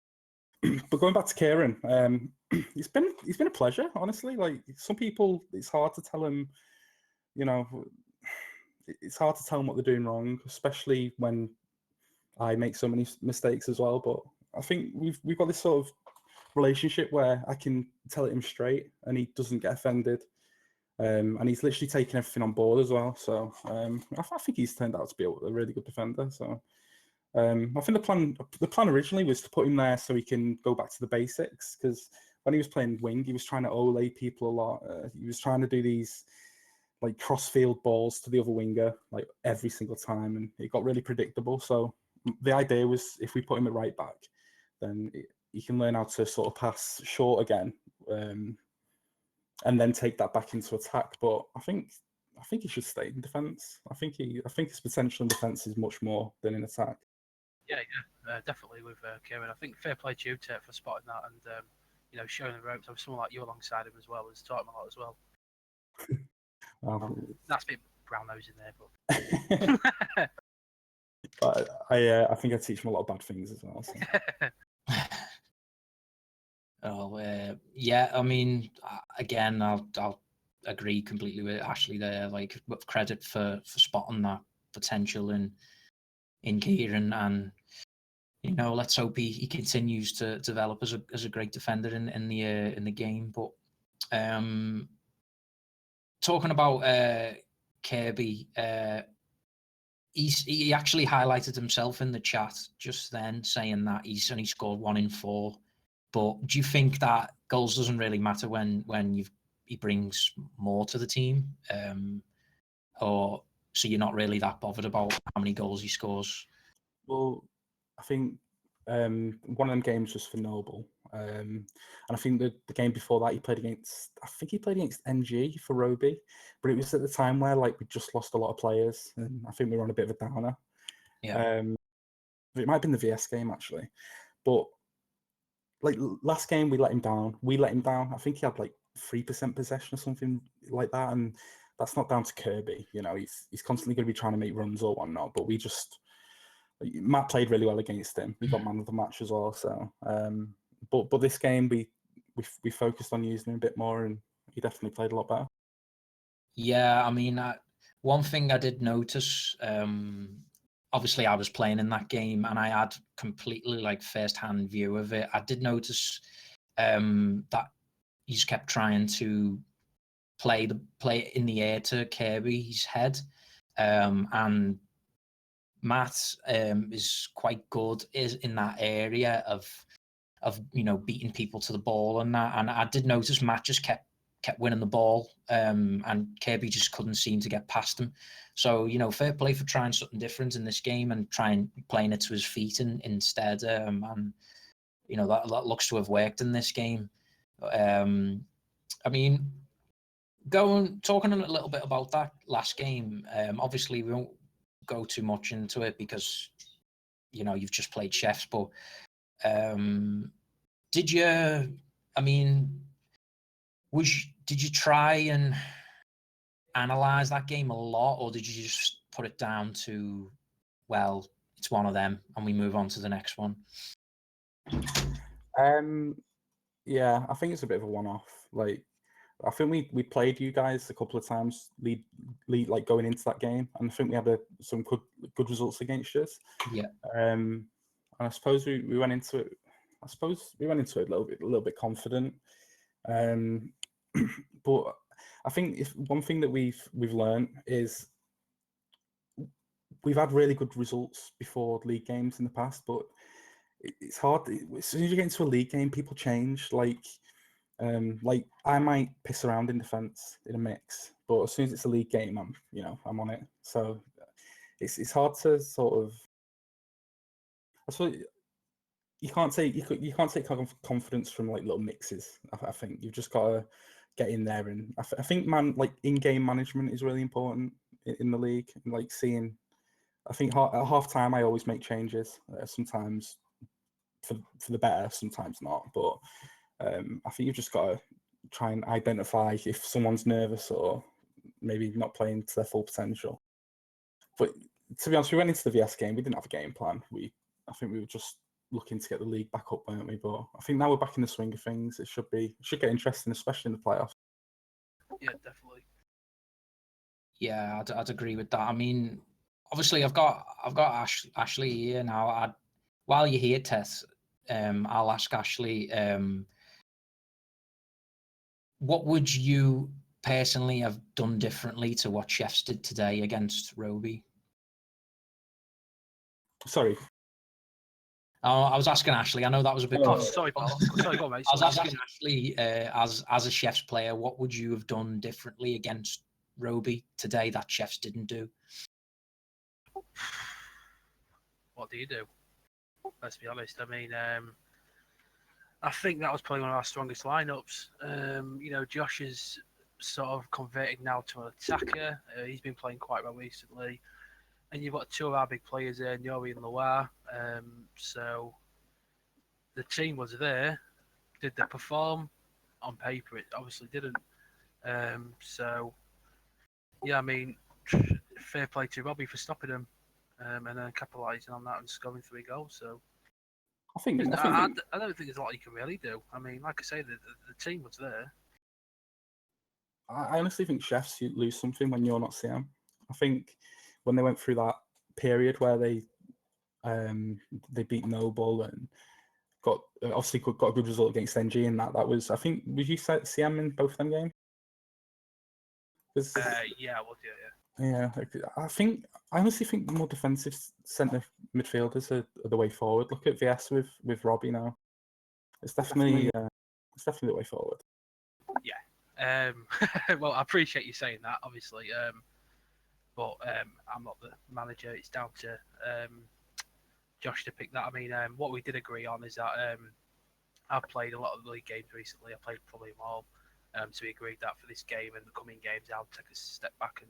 But going back to Kieran, it's been a pleasure, honestly. Like, some people, it's hard to tell them, it's hard to tell them what they're doing wrong, especially when I make so many mistakes as well. But I think we've got this sort of relationship where I can tell it him straight and he doesn't get offended. And he's literally taking everything on board as well. So I think he's turned out to be a really good defender. So I think the plan originally was to put him there so he can go back to the basics, because when he was playing wing, he was trying to ole people a lot. He was trying to do these like cross-field balls to the other winger like every single time, and it got really predictable. So the idea was, if we put him at right back, then he can learn how to sort of pass short again, and then take that back into attack. But I think he should stay in defence. I think his potential in defence is much more than in attack. Yeah, definitely with Kieran. I think fair play to you, Ted, for spotting that and showing the ropes. Have someone like you alongside him as well has taught him a lot as well. That's a bit brown nose in there, but I think I teach him a lot of bad things as well. So. Yeah. I mean, again, I'll agree completely with Ashley there. Like, with credit for spotting that potential in Kieran, and let's hope he continues to develop as a great defender in the game. But talking about Kirby, he actually highlighted himself in the chat just then, saying that he's only scored 1 in 4. But do you think that goals doesn't really matter when he brings more to the team, or so you're not really that bothered about how many goals he scores? Well, I think one of them games was for Noble, and I think the game before that he played against NG for Roby, but it was at the time where like we just lost a lot of players, and I think we were on a bit of a downer. Yeah. It might have been the VS game actually, but like last game we let him down. I think he had like 3% possession or something like that, and that's not down to Kirby. He's constantly going to be trying to make runs or whatnot, but Matt played really well against him. We got man of the match as well. So, but this game we focused on using him a bit more, and he definitely played a lot better. Yeah, I mean, one thing I did notice, obviously I was playing in that game and I had completely like first-hand view of it. I did notice that he just kept trying to play in the air to Kirby's head, and Matt is quite good in that area of beating people to the ball and that. And I did notice Matt just kept winning the ball, and Kirby just couldn't seem to get past him. So fair play for trying something different in this game and playing it to his feet instead. And that looks to have worked in this game. I mean, talking a little bit about that last game. Obviously, we won't go too much into it because you've just played Chefs, but did you? I mean, did you try and analyze that game a lot, or did you just put it down to, well, it's one of them, and we move on to the next one? Yeah, I think it's a bit of a one-off. Like, I think we played you guys a couple of times lead like going into that game, and I think we had some good results against us. Yeah. And I suppose we went into it. I suppose we went into it a little bit confident. But I think if one thing that we've learned is we've had really good results before league games in the past, but it's hard. As soon as you get into a league game, people change. Like I might piss around in defence in a mix, but as soon as it's a league game, I'm on it. So it's hard to sort of. I suppose you can't take confidence from like little mixes. I think you've just got to get in there, and I think like in-game management is really important in the league. And like seeing, I think at half time I always make changes. Sometimes for the better, sometimes not. But I think you've just got to try and identify if someone's nervous or maybe not playing to their full potential. But to be honest, we went into the VS game. We didn't have a game plan. I think we were just looking to get the league back up, weren't we? But I think now we're back in the swing of things. It should get interesting, especially in the playoffs. Yeah, definitely. Yeah, I'd agree with that. I mean, obviously, I've got Ashley here now. While you're here, Tess, I'll ask Ashley, what would you personally have done differently to what Chefs did today against Roby? Sorry. Oh, I was asking Ashley. I know that was a bit. Sorry, pal. Sorry, go on, mate. I was asking Ashley, as a Chefs player, what would you have done differently against Roby today that Chefs didn't do? What do you do? Let's be honest. I mean, I think that was probably one of our strongest lineups. Josh is sort of converted now to an attacker. He's been playing quite well recently. And you've got two of our big players there, Nori and Loire. So the team was there. Did they perform? On paper, it obviously didn't. So, yeah, I mean, fair play to Robbie for stopping them and then capitalising on that and scoring 3 goals. So, I don't think there's a lot you can really do. I mean, like I say, the team was there. I honestly think Chefs lose something when you're not seeing them. I think when they went through that period where they They beat Noble and got obviously got a good result against NG, and that was, I think, would you say CM in both of them games? Yeah, I would. Yeah. Yeah, I honestly think the more defensive centre midfielders are the way forward. Look at VS with Robbie now. It's definitely the way forward. Well, I appreciate you saying that, obviously. But I'm not the manager. It's down to Josh to pick that. I mean, what we did agree on is that I've played a lot of the league games recently. I played probably them all. So we agreed that for this game and the coming games, I'll take a step back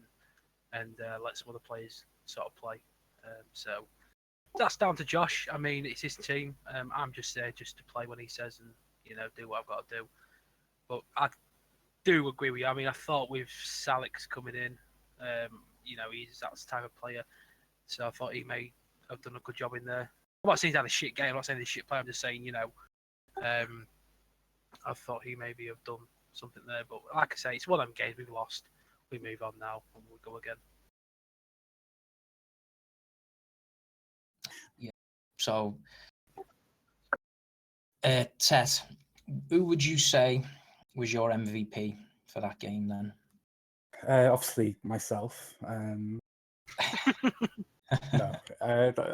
and let some other players sort of play. So that's down to Josh. I mean, it's his team. I'm just there just to play when he says and do what I've got to do. But I do agree with you. I mean, I thought with Salix coming in, he's that type of player. So I thought he may have done a good job in there. I'm not saying he's had a shit game. I'm not saying he's a shit player. I'm just saying, I thought he maybe have done something there. But like I say, it's one of them games we've lost. We move on now and we'll go again. Yeah. So, Tet, who would you say was your MVP for that game then? Obviously myself. No,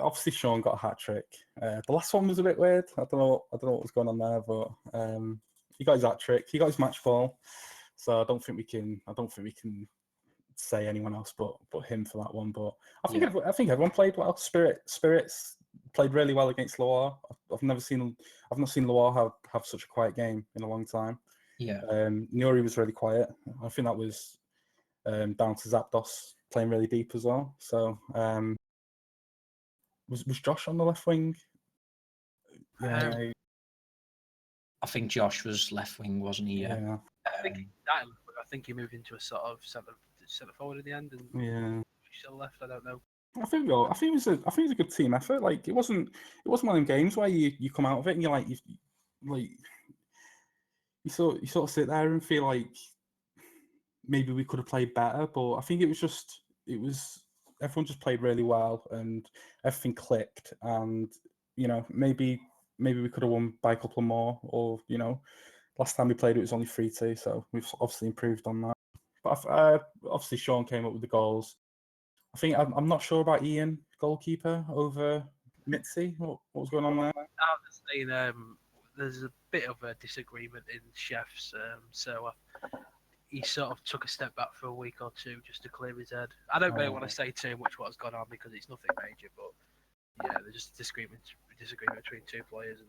obviously Sean got a hat trick. The last one was a bit weird. I don't know what was going on there, but he got his hat trick. He got his match ball. So I don't think we can say anyone else but him for that one. But I think everyone played well. Spirits played really well against Loire. I've not seen Loire have such a quiet game in a long time. Yeah. Nuri was really quiet. I think that was down to Zapdos playing really deep as well. So was Josh on the left wing? Yeah. I think Josh was left wing, wasn't he? Yeah. I think he moved into a sort of centre forward in the end, and still left. I don't know. I think it was a good team effort. Like it wasn't one of them games where you come out of it and you sort of sit there and feel like maybe we could have played better. But I think it was everyone just played really well and everything clicked. And maybe we could have won by a couple more, or last time we played it was only 3-2, so we've obviously improved on that. But obviously Sean came up with the goals. I think I'm not sure about Ian, goalkeeper over Mitzi. What was going on there? I was saying there's a bit of a disagreement in chefs, so he sort of took a step back for a week or two just to clear his head. I don't really want to say too much what's gone on because it's nothing major, but yeah, there's just a disagreement between two players. And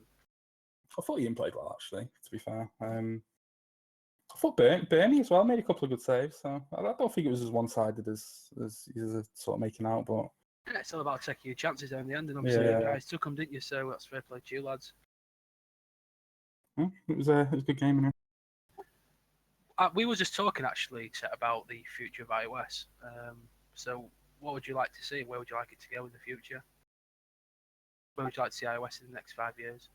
I thought Ian played well, actually, to be fair. I thought Bernie as well made a couple of good saves, so I don't think it was as one-sided as he's sort of making out. But yeah, it's all about taking your chances there in the end, and obviously you guys took them, didn't you? So that's fair play to you, lads. It was a good game, innit? We were just talking actually about the future of iOS. So what would you like to see? Where would you like it to go in the future? Where would you like to see iOS in the next 5 years?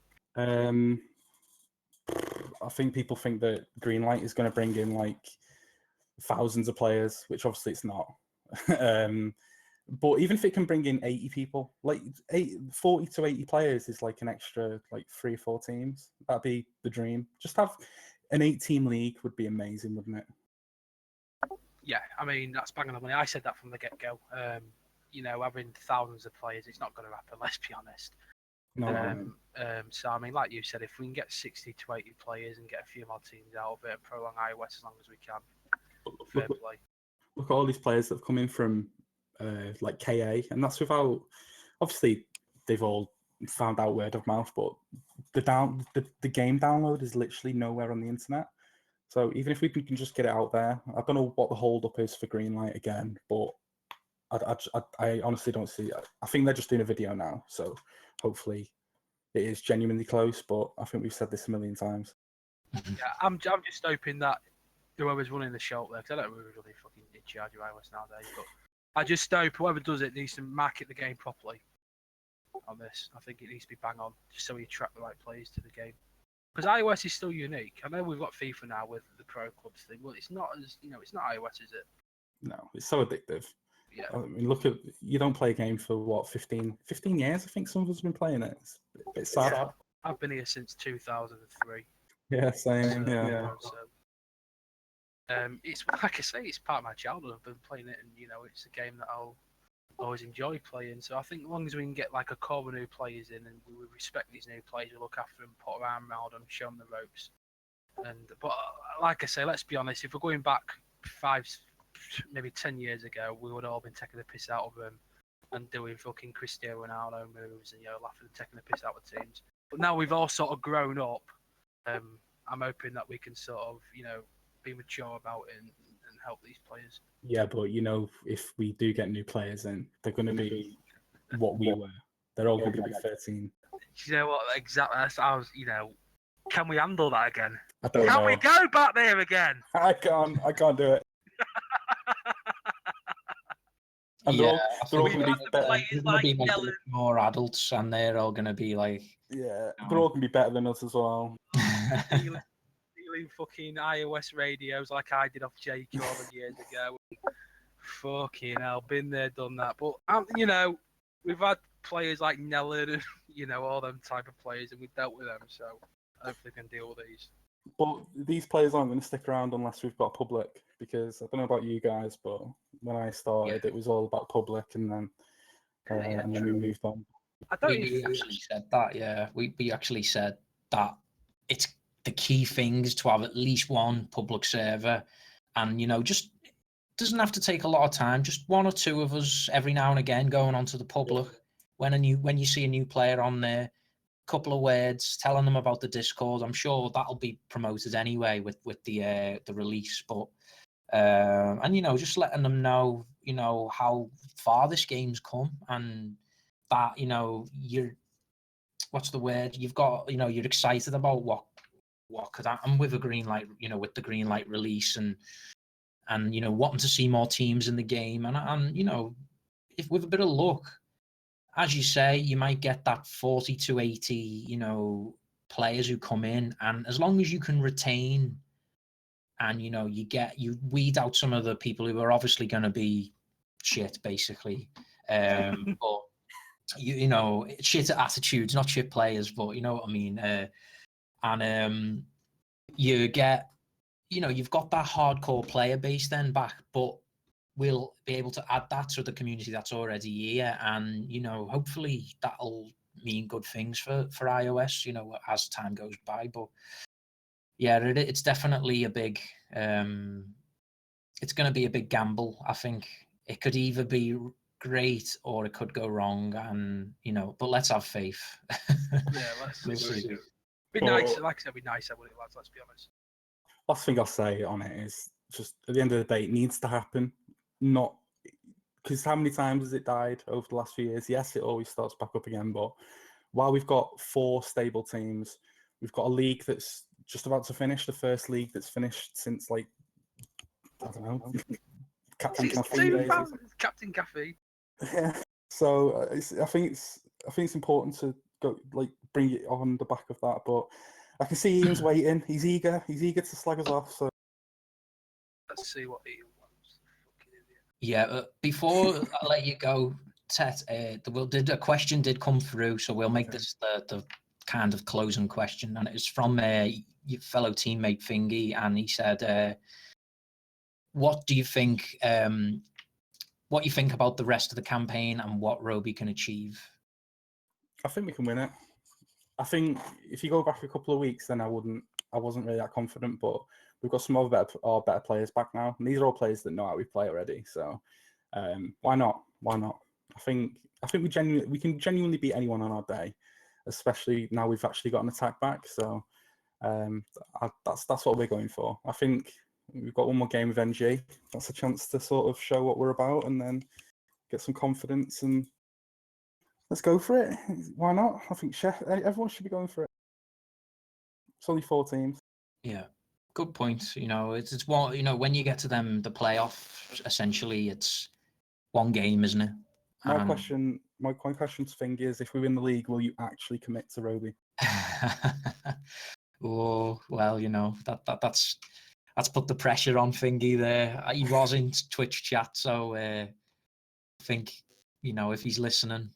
I think people think that Greenlight is going to bring in like thousands of players, which obviously it's not. But even if it can bring in 80 people, like 40 to 80 players is like an extra like 3 or 4 teams. That'd be the dream. Just have an 8-team league would be amazing, wouldn't it? Yeah, I mean, that's bang on the money. I said that from the get-go. Having thousands of players, it's not going to happen, let's be honest. No. So, I mean, like you said, if we can get 60 to 80 players and get a few more teams out of it and prolong iOS as long as we can, fair play. Look at all these players that have come in from like KA, and that's without, obviously, they've all found out word of mouth, but the game download is literally nowhere on the internet. So even if we can just get it out there, I don't know what the hold up is for Greenlight again, but I honestly don't see it. I think they're just doing a video now, so hopefully it is genuinely close, but I think we've said this a million times. Yeah, I'm just hoping that whoever's running the show there, because I don't know who's really fucking in charge of iOS nowadays, but I just hope whoever does it needs to market the game properly on this. I think it needs to be bang on, just so we attract the right players to the game. Because iOS is still unique. I know we've got FIFA now with the Pro Clubs thing, but it's not as it's not iOS, is it? No, it's so addictive. Yeah. I mean, look at you don't play a game for what 15 years. I think some of us have been playing it. It's a bit sad. I've been here since 2003. Yeah, same. Yeah. So, it's like I say, it's part of my childhood. I've been playing it, and it's a game that I'll always enjoy playing. So I think as long as we can get like a core of new players in, and we respect these new players, we look after them, put our arm around them, show them the ropes. But like I say, let's be honest. If we're going back 5, maybe 10 years ago, we would have all been taking the piss out of them and doing fucking Cristiano Ronaldo moves and laughing and taking the piss out of teams. But now we've all sort of grown up. I'm hoping that we can sort of be mature about it and help these players. Yeah, but if we do get new players in, they're going to be what we were. They're all going to be like 13. You know what? Exactly. That's I was. Can we handle that again? I don't know. Can we go back there again? I can't do it. And Yeah, they're all we've going to got be the better. players They're going to be like like Ellen. more adults, and they're all going to be like, Yeah, they're all going to be better than us as well. Stealing fucking iOS radios like I did off J Corbin years ago. Fucking hell, been there, done that. But we've had players like Nellen and all them type of players, and we've dealt with them. So hopefully we can deal with these. But these players aren't going to stick around unless we've got public, because I don't know about you guys, but when I started, it was all about public, and then and then we moved on. I don't we actually said that. Yeah, we actually said that it's the key thing is to have at least one public server, and just doesn't have to take a lot of time. Just one or two of us every now and again going onto the public when you see a new player on there. Couple of words telling them about the Discord. I'm sure that'll be promoted anyway with the release, but and just letting them know how far this game's come, and that you're what's the word you've got you're excited about what could happen with a green light with the green light release, and wanting to see more teams in the game, and if with a bit of luck, as you say, you might get that 40 to 80, players who come in, and as long as you can retain, and you weed out some of the people who are obviously going to be shit, basically, but shit attitudes, not shit players, but you know what I mean, and you get, you've got that hardcore player base then back, but we'll be able to add that to the community that's already here, and hopefully that'll mean good things for iOS as time goes by. But yeah, it's definitely a big it's going to be a big gamble. I think it could either be great or it could go wrong, and but let's have faith. Yeah, let's We'll see. be nice. Like I said, be nice with it, lads. Let's be honest. Last thing I'll say on it is just at the end of the day, it needs to happen. Not because how many times has it died over the last few years? Yes, it always starts back up again. But while we've got 4 stable teams, we've got a league that's just about to finish, the first league that's finished since I don't know, Captain Cafe days. Captain Cafe. Yeah. So I think it's important to go bring it on the back of that. But I can see Ian's waiting. He's eager. He's eager to slag us off. So let's see what Ian wants. Yeah. Before I let you go, Tet, a question did come through, so we'll make this the kind of closing question, and it was from your fellow teammate Fingy, and he said, "What do you think? What you think about the rest of the campaign and what Roby can achieve?" I think we can win it. I think if you go back a couple of weeks, then I wasn't really that confident, but we've got some other better players back now, and these are all players that know how we play already. So why not? Why not? I think we can genuinely beat anyone on our day, especially now we've actually got an attack back. So that's what we're going for. I think we've got one more game with NG. That's a chance to sort of show what we're about, and then get some confidence, and let's go for it. Why not? I think everyone should be going for it. It's only 4 teams. Yeah, good point. It's one. When you get to the playoffs, essentially, it's one game, isn't it? My question to Fing is: if we win the league, will you actually commit to Roby? Oh well, that's put the pressure on Fingy there. He was in Twitch chat, so think, if he's listening,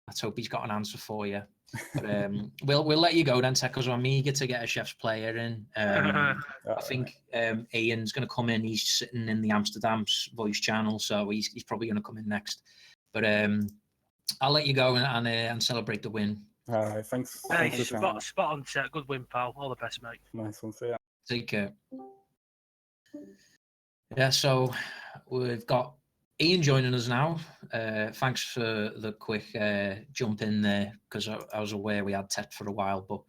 let's hope he's got an answer for you. But we'll let you go then, Tech, because I'm eager to get a Chef's player in. I think Ian's going to come in. He's sitting in the Amsterdam's voice channel, so he's probably going to come in next. But I'll let you go and celebrate the win. All right, thanks. Hey, Thanks for the spot on set. Good win, pal. All the best, mate. nice one. See ya. Take care. Yeah, so we've got Ian joining us now. Thanks for the quick jump in there, because I was aware we had Tet for a while. But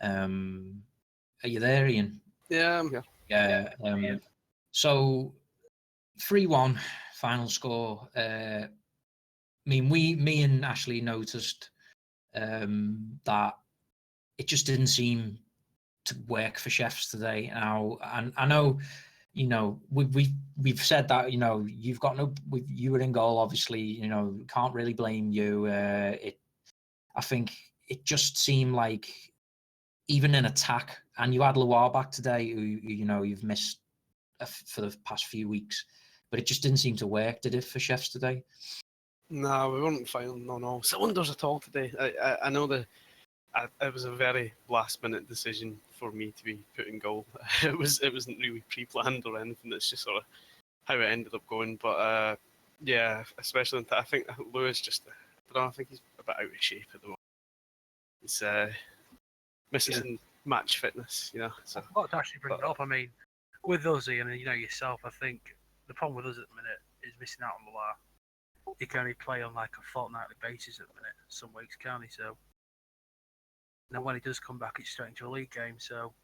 are you there, Ian? Yeah, I'm here. Yeah. So 3-1 final score. Me and Ashley noticed that it just didn't seem to work for Chefs today. Now, and I know, we've said that, you've got you were in goal, obviously, can't really blame you. I think it just seemed like even in attack, and you had Loire back today, who you've missed for the past few weeks, but it just didn't seem to work, did it, for Chefs today? No, we weren't fine. No cylinders at all today. I know it was a very last-minute decision for me to be put in goal. It wasn't really pre-planned or anything. It's just sort of how it ended up going. But yeah, especially I think Lewis I think he's a bit out of shape at the moment. He's missing match fitness, So. I've got to actually bring it up. I mean, with us, Ian, and yourself, I think the problem with us at the minute is missing out on Loire. He can only play on like a fortnightly basis at the minute. Some weeks, can't he? So, and then when he does come back, it's straight into a league game. So,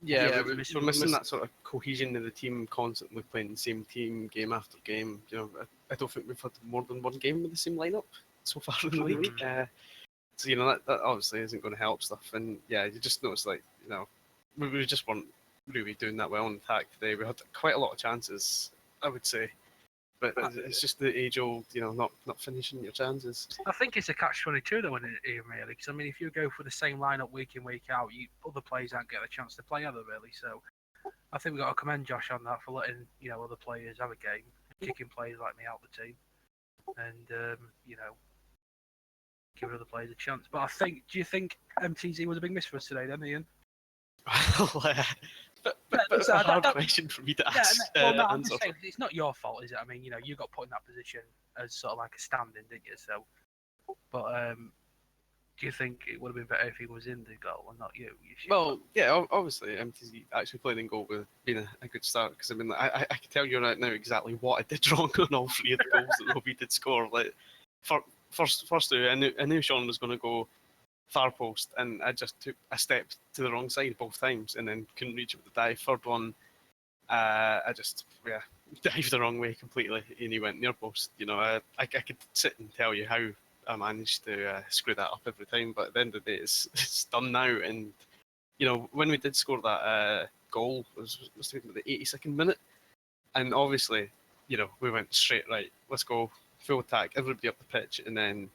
yeah, we're missing that sort of cohesion of the team, constantly playing the same team game after game. I don't think we've had more than one game with the same lineup so far in the league. So that obviously isn't going to help stuff. And yeah, you just notice we just weren't really doing that well in attack today. We had quite a lot of chances, I would say. But it's just the age-old, not finishing your chances. I think it's a catch-22 though, really. Because I mean, if you go for the same lineup week in, week out, other players don't get a chance to play either, really. So I think we've got to commend Josh on that for letting other players have a game, kicking players like me out the team, and give other players a chance. But do you think MTZ was a big miss for us today, then, Ian? That's a hard question for me to ask. I'm just saying, it's not your fault, is it? I mean, you got put in that position as sort of like a stand-in, didn't you? So, but do you think it would have been better if he was in the goal and not you? Well, yeah, obviously MTZ actually playing in goal would have been a good start, because I mean, I can tell you right now exactly what I did wrong on all three of the goals that Roby did score. Like, first two, I knew Sean was going to go far post, and I just took a step to the wrong side both times and then couldn't reach it with the dive. Third one, I just dived the wrong way completely and he went near post. I could sit and tell you how I managed to screw that up every time, but at the end of the day, it's done now. And when we did score that goal, it was the 82nd minute, and obviously we went straight, right, let's go full attack, everybody up the pitch, and then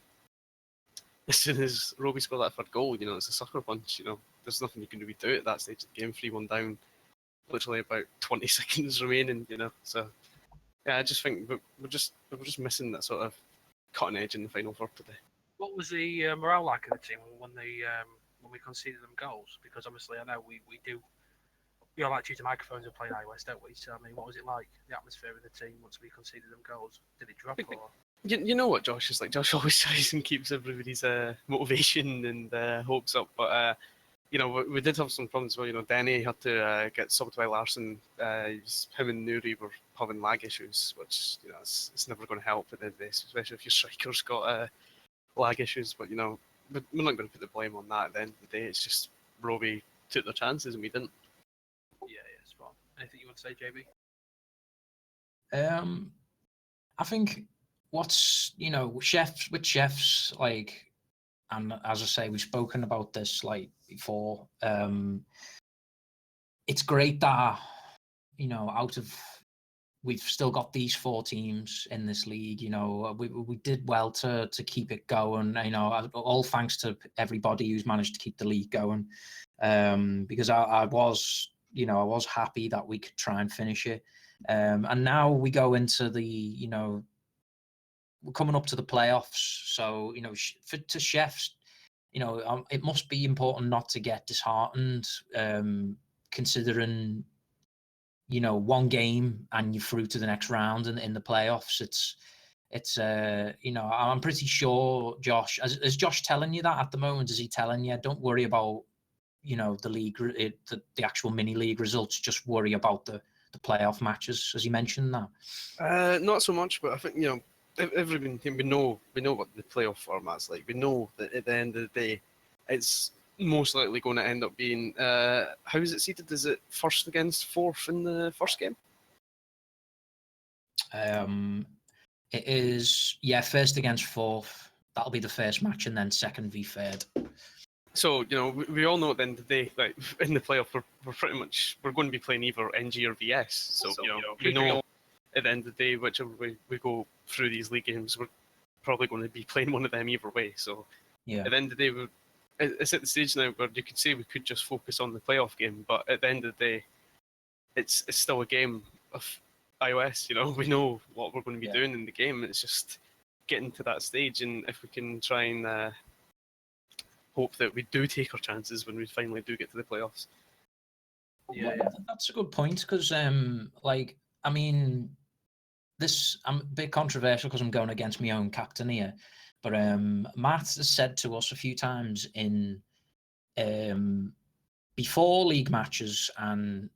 as soon as Roby scored that third goal, it's a sucker punch. There's nothing you can really do at that stage of the game. 3-1 down, literally about 20 seconds remaining. So yeah, I just think we're just missing that sort of cutting edge in the final third today. What was the morale like of the team when we conceded them goals? Because obviously I know we do. We all like to use the microphones and play iOS, don't we? So I mean, what was it like, the atmosphere of the team once we conceded them goals? Did it drop? Or? You know what Josh is like. Josh always tries and keeps everybody's motivation and hopes up. But we did have some problems. Well, Denny had to get subbed by Larson. Him and Nuri were having lag issues, which it's never going to help at the end of the day, especially if your striker's got lag issues. But we're not going to put the blame on that. At the end of the day, it's just Roby took their chances and we didn't. Yeah, spot. Anything you want to say, JB? I think what's chefs like, and as I say, we've spoken about this like before. It's great that we've still got these 4 teams in this league. We did well to keep it going. All thanks to everybody who's managed to keep the league going. Because I was I was happy that we could try and finish it. And now we go into the, we're coming up to the playoffs. So, to Chefs, it must be important not to get disheartened, considering, one game and you're through to the next round in the playoffs. It's I'm pretty sure Josh, is Josh telling you that at the moment? Is he telling you, don't worry about, the league, the actual mini league results, just worry about the playoff matches? Has he mentioned that? Not so much, but I think everyone, we know what the playoff format's like. We know that at the end of the day, it's most likely going to end up being how is it seeded? Is it first against fourth in the first game? It is, first against fourth. That'll be the first match, and then second v third. So we all know at the end of the day, like in the playoff, we're going to be playing either NG or VS. So we know at the end of the day, whichever way we go through these league games, we're probably going to be playing one of them either way. So at the end of the day, it's at the stage now where you could say we could just focus on the playoff game, but at the end of the day, it's still a game of iOS. We know what we're going to be doing in the game. It's just getting to that stage, and if we can try and hope that we do take our chances when we finally do get to the playoffs. Yeah. That's a good point, because this, I'm a bit controversial because I'm going against my own captain here, but Matt has said to us a few times in before league matches and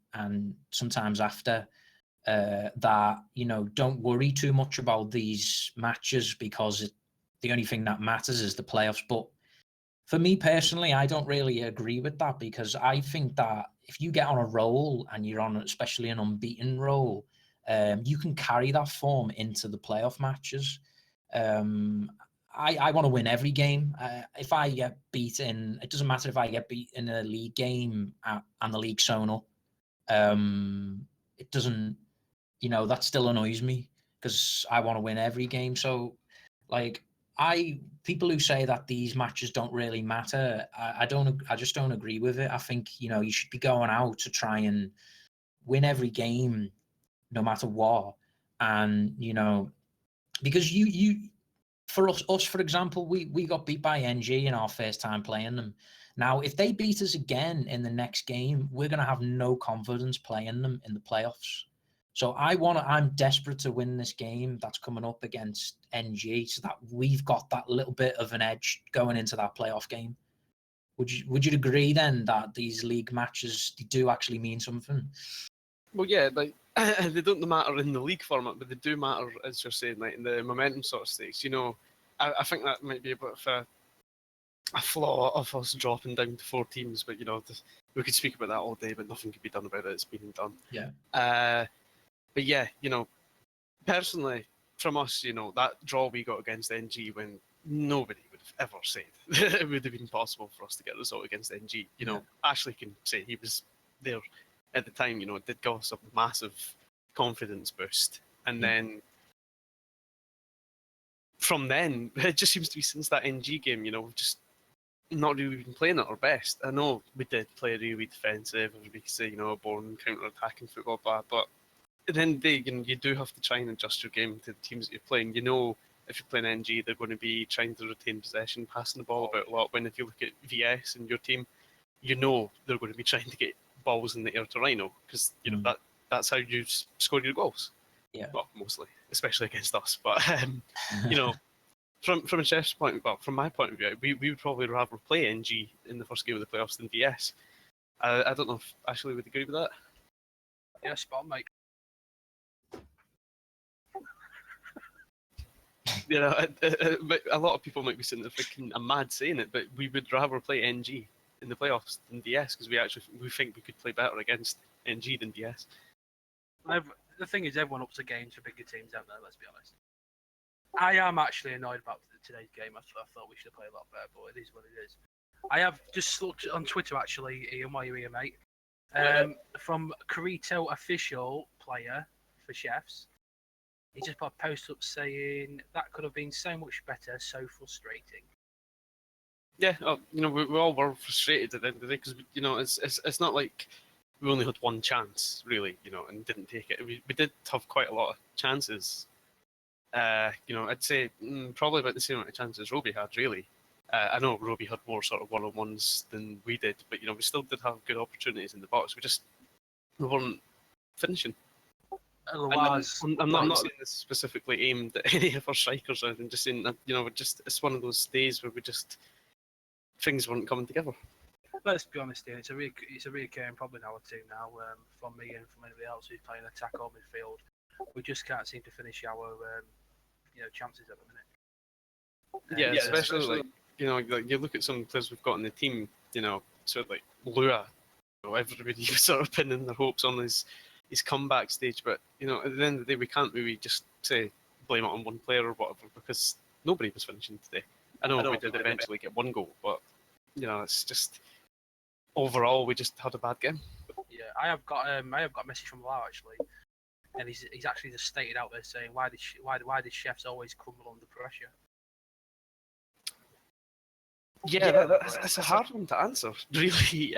sometimes after, that don't worry too much about these matches, because the only thing that matters is the playoffs. But for me personally, I don't really agree with that, because I think that if you get on a roll and you're on especially an unbeaten roll, you can carry that form into the playoff matches. I want to win every game. If I get beaten, it doesn't matter if I get beat in a league game and the league's sewn up. It doesn't, that still annoys me, because I want to win every game. So, people who say that these matches don't really matter, I just don't agree with it. I think, you should be going out to try and win every game, no matter what. And, because for us, for example, we got beat by NG in our first time playing them. Now, if they beat us again in the next game, we're going to have no confidence playing them in the playoffs. So I'm desperate to win this game that's coming up against NG, so that we've got that little bit of an edge going into that playoff game. Would you agree then that these league matches, they do actually mean something? Well, yeah, they don't matter in the league format, but they do matter, as you're saying, like in the momentum sort of stakes. I think that might be a bit of a flaw of us dropping down to 4 teams, but we could speak about that all day, but nothing could be done about it. It's been done. Yeah. But yeah, personally, from us, that draw we got against NG, when nobody would have ever said it would have been possible for us to get a result against NG. Ashley can say he was there at the time. It did give us a massive confidence boost, and then from then, it just seems to be since that NG game, we've just not really been playing at our best. I know we did play really defensive, as we say, a born counter-attacking football, but at the end of the day, you do have to try and adjust your game to the teams that you're playing. If you're playing NG, they're going to be trying to retain possession, passing the ball about a lot. When if you look at VS and your team, they're going to be trying to get balls in the air to Rhino, because that's how you score your goals. Yeah. Well, mostly, especially against us. But from a Chef's point, from my point of view, we would probably rather play NG in the first game of the playoffs than VS. I don't know if Ashley would agree with that. Yeah, spot on, mate. A lot of people might be sitting there thinking I'm mad saying it, but we would rather play NG in the playoffs than DS, because we think we could play better against NG than DS. The thing is, everyone ups the games for bigger teams out there, let's be honest. I am actually annoyed about today's game. I thought we should play a lot better, but it is what it is. I have just looked on Twitter, actually, Ian, while you're here, mate. From Carito Official Player for Chefs. He just put a post up saying that could have been so much better, so frustrating. Yeah, we all were frustrated at the end of the day, because it's not like we only had one chance, really, and didn't take it. We did have quite a lot of chances. I'd say probably about the same amount of chances Roby had, really. I know Roby had more sort of one-on-ones than we did, but we still did have good opportunities in the box. We weren't finishing. Otherwise, I'm not saying this specifically aimed at any of our strikers. I'm just saying that it's one of those days where things weren't coming together. let's be honest here, it's a reoccurring problem in our team now, from me and from anybody else who's playing attack or midfield. We just can't seem to finish our chances at the minute. Yeah, especially like you look at some players we've got in the team, sort of like Lua, everybody was sort of pinning their hopes on his comeback stage, but at the end of the day we can't really just say blame it on one player or whatever, because nobody was finishing today. I know we did eventually get one goal, but it's just overall we just had a bad game. Yeah, I have got a message from Lau actually, and he's actually just stated out there saying why did chefs always crumble under pressure? Yeah, that's a hard one to answer, really.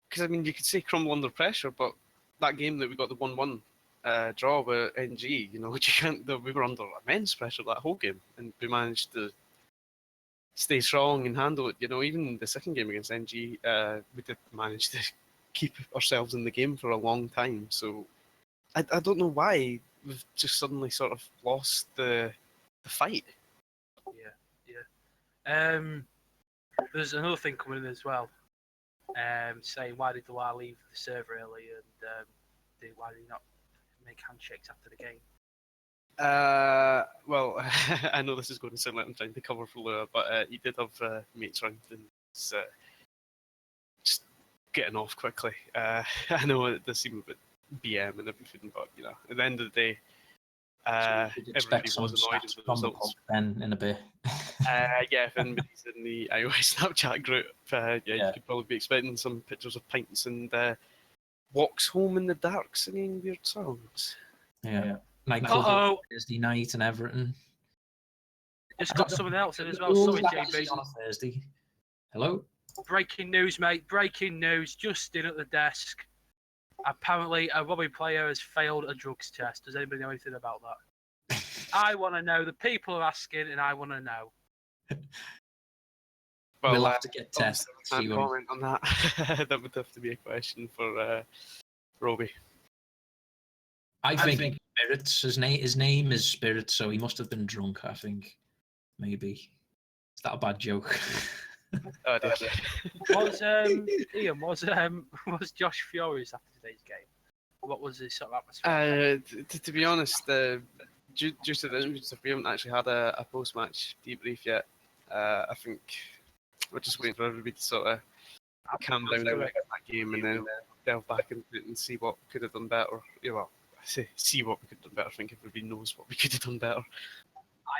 Because you could say crumble under pressure, but that game that we got the 1-1 draw with NG, we were under immense pressure that whole game, and we managed to stay strong and handle it. Even the second game against NG, we did manage to keep ourselves in the game for a long time. So I don't know why we've just suddenly sort of lost the fight. There's another thing coming in as well, saying why did Loire leave the server early, and why did he not make handshakes after the game? Well, I know this is going to sound like I'm trying to cover for Loire, but he did have mates around and was just getting off quickly. I know it does seem a bit BM and everything, but at the end of the day, everybody was annoyed with the results. Then in a bit. Yeah, if anybody's in the iOS Snapchat group, you could probably be expecting some pictures of pints and walks home in the dark singing weird songs. Yeah. Thursday night and everything. Just got someone else in as well. Sorry, JB. On a Thursday. Hello? Breaking news, mate. Breaking news. Just in at the desk. Apparently, a Roby player has failed a drugs test. Does anybody know anything about that? I want to know. The people are asking, and I want to know. Well, we'll have to get tested. I can't comment on that. That would have to be a question for Roby. I think Spirits. His name is Spirits, so he must have been drunk. I think maybe. Is that a bad joke? Oh, dear. Ian, was Josh furious after today's game? What was his sort of atmosphere? To be honest, due to the injuries, we haven't actually had a post-match debrief yet. I think we're just waiting for everybody to sort of calm down a bit that game and then delve back into it and see what we could have done better. See what we could have done better. I think everybody knows what we could have done better.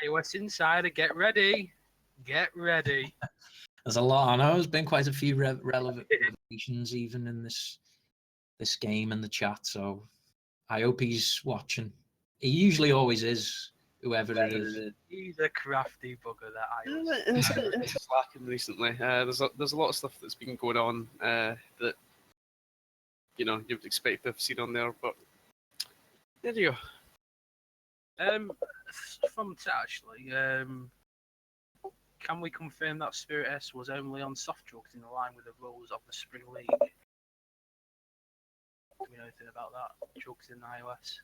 iOS Insider, get ready. Get ready. There's a lot. I know there's been quite a few relevant revelations even in this game and the chat. So I hope he's watching. He usually always is. Whoever it is. He's a crafty bugger. That It's slacking recently. There's a lot of stuff that's been going on that you would expect to have seen on there, but there you go. From actually. Can we confirm that Spirit S was only on soft drugs in line with the rules of the Spring League? Do we know anything about that? Drugs in iOS?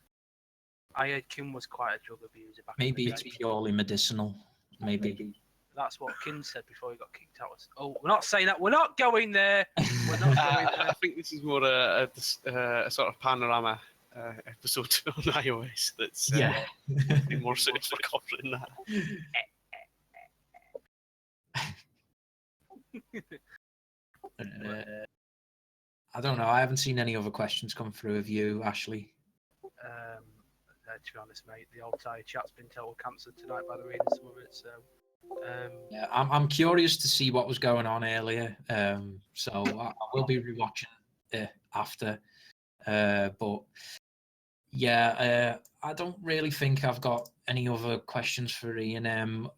I heard Kim was quite a drug abuser back in the day. Maybe it's purely medicinal. Maybe. That's what Kim said before he got kicked out. Oh, we're not saying that. We're not going there. We're not going there. I think this is more a sort of panorama episode on iOS that's more suited for covering that. I don't know. I haven't seen any other questions come through of you, Ashley. To be honest, mate, the old Thai chat's been total cancelled tonight by the reading some of it. So, yeah, I'm curious to see what was going on earlier. So I will be rewatching it after. But yeah, I don't really think I've got any other questions for Ian.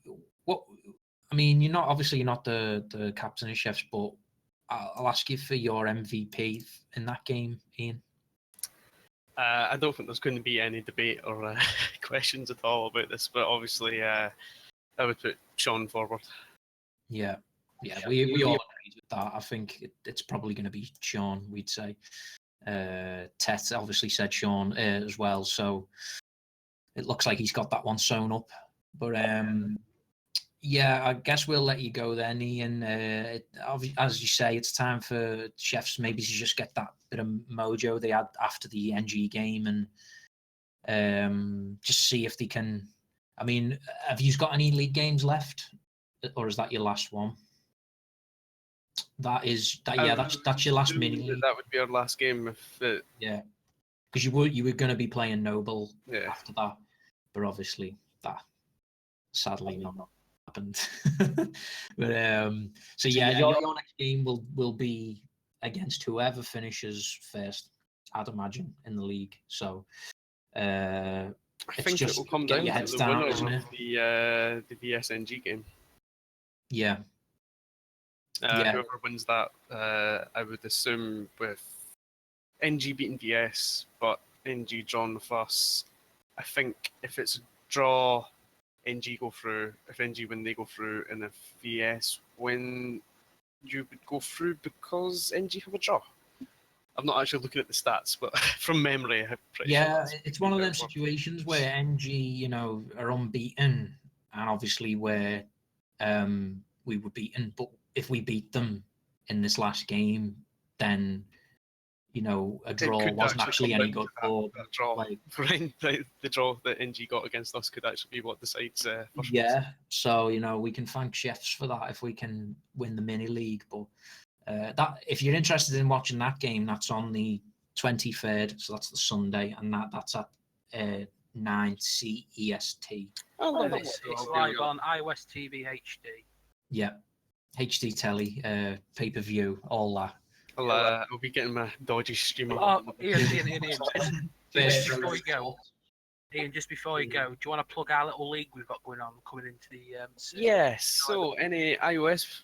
You're not the captain of Chefs, but I'll ask you for your MVP in that game, Ian. I don't think there's going to be any debate or questions at all about this, but obviously I would put Sean forward. Yeah, we all agreed with that. I think it's probably going to be Sean, we'd say. Tet obviously said Sean as well, so it looks like he's got that one sewn up. But yeah, I guess we'll let you go then, Ian. As you say, it's time for Chefs maybe to just get that bit of mojo they had after the NG game and just see if they can. I mean, have you got any league games left, or is that your last one? That's your last mini league. That would be our last game if it... Yeah, because you were going to be playing Noble after that, but obviously that sadly not happened. But so yeah, your next game will be against whoever finishes first, I'd imagine, in the league. So I think it will come down to the winner of the VSNG game. Yeah. Whoever wins that, I would assume with NG beating VS, but NG drawn with us. I think if it's a draw, NG go through. If NG win, they go through, and if VS win, you would go through because NG have a draw. I'm not actually looking at the stats, but from memory, I'm pretty sure. It's one of them situations where NG, are unbeaten, and obviously where we were beaten. But if we beat them in this last game, then a draw wasn't actually any good for that draw. The draw that NG got against us could actually be what decides. First place. So we can thank Chefs for that if we can win the mini league. But that, if you're interested in watching that game, that's on the 23rd, so that's the Sunday, and that's at 9 CEST. It's live on iOS TV HD. Yeah, HD telly, pay-per-view, all that. I'll be getting my dodgy streamer. Ian, just before you go, do you want to plug our little league we've got going on coming into the... Yes, so any iOS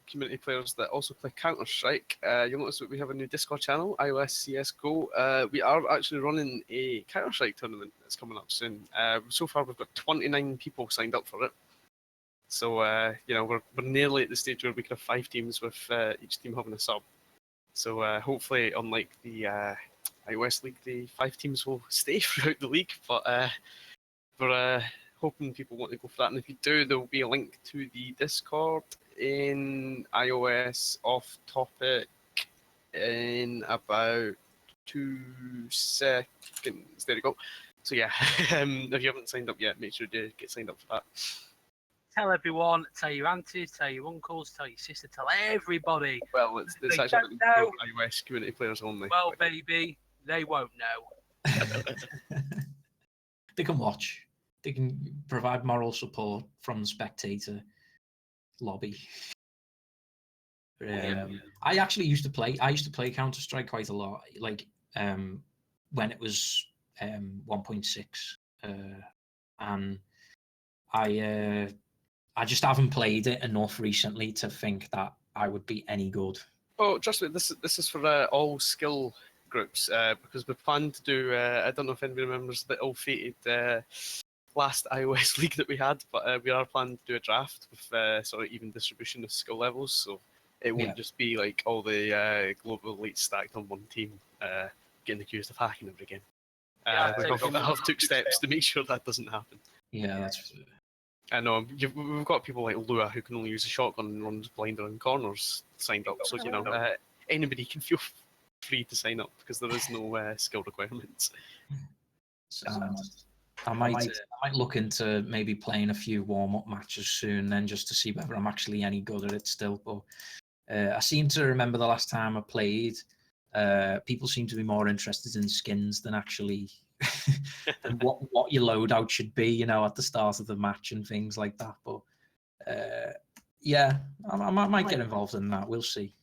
community players that also play Counter-Strike, you'll notice that we have a new Discord channel, iOS CSGO. We are actually running a Counter-Strike tournament that's coming up soon. So far we've got 29 people signed up for it. So, we're nearly at the stage where we can have 5 teams with each team having a sub. So hopefully, unlike the iOS League, the 5 teams will stay throughout the league. But we're hoping people want to go for that. And if you do, there will be a link to the Discord in iOS off topic in about 2 seconds. There you go. So yeah, if you haven't signed up yet, make sure to get signed up for that. Tell everyone, tell your aunties, tell your uncles, tell your sister, tell everybody. Well, it's actually for iOS community players only. Well, baby, they won't know. They can watch. They can provide moral support from the spectator lobby. I actually used to play. I used to play Counter-Strike quite a lot, like when it was 1.6, and I just haven't played it enough recently to think that I would be any good. Oh, trust me, this is for all skill groups because we plan to do. I don't know if anybody remembers the ill-fated last iOS league that we had, but we are planning to do a draft with sort of even distribution of skill levels. So it won't just be like all the global elites stacked on one team getting accused of hacking every game. We have took steps to make sure that doesn't happen. Yeah, that's. I know we've got people like Lua who can only use a shotgun and runs blind around corners signed up. So anybody can feel free to sign up because there is no skill requirements. I might look into maybe playing a few warm-up matches soon, then just to see whether I'm actually any good at it still. But I seem to remember the last time I played, people seem to be more interested in skins than actually and what your loadout should be, at the start of the match and things like that. But I might get involved in that. We'll see.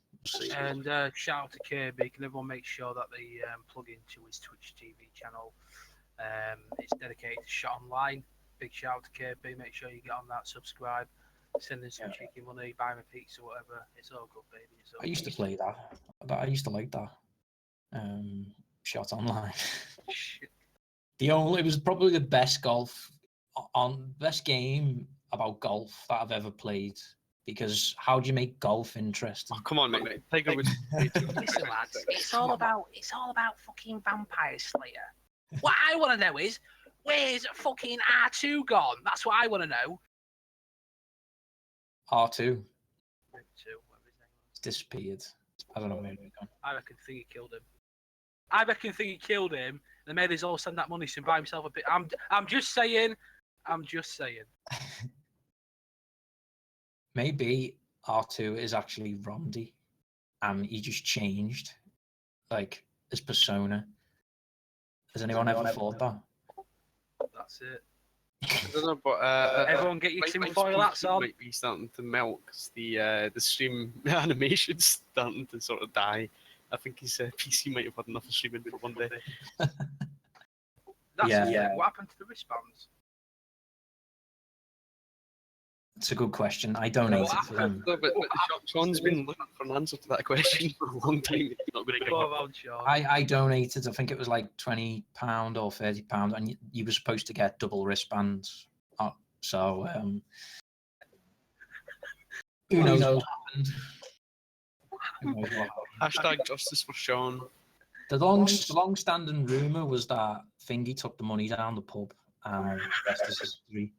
And shout out to Kirby. Can everyone make sure that they plug into his Twitch TV channel? It's dedicated to Shot Online. Big shout out to Kirby. Make sure you get on that, subscribe. Send him some Yeah. cheeky money, buy him a pizza, whatever. It's all good, baby. It's all I used to good. play that. I used to like that. Shot online. Shit. It was probably the best best game about golf that I've ever played. Because how do you make golf interesting? Oh, come on, mate. Tiger Woods. Listen, lads, it's all about fucking Vampire Slayer. What I want to know is, where's fucking R2 gone? That's what I want to know. R2 Whatever his name was. disappeared. I don't know where he's gone. I reckon Thingy killed him. I reckon Thingy killed him. And made us all send that money to buy himself a bit. I'm just saying. I'm just saying. Maybe R2 is actually Rondi, and he just changed, like, his persona. Has anyone ever thought that? That's it. I don't know, but Everyone get your tinfoil hats on. Might be starting to melt because the stream animation's starting to sort of die. I think his PC might have had enough of streaming for one day. That's Yeah. the thing. What happened to the wristbands? It's a good question. I donated for them. No, but Sean's been looking for an answer to that question for a long time. He's not going to Go get on, Sean. I donated. I think it was like £20 or £30, and you were supposed to get double wristbands. So who knows what happened? Who knows what happened? Hashtag justice for Sean. The long-standing rumor was that Thingy took the money down the pub, and the rest is history.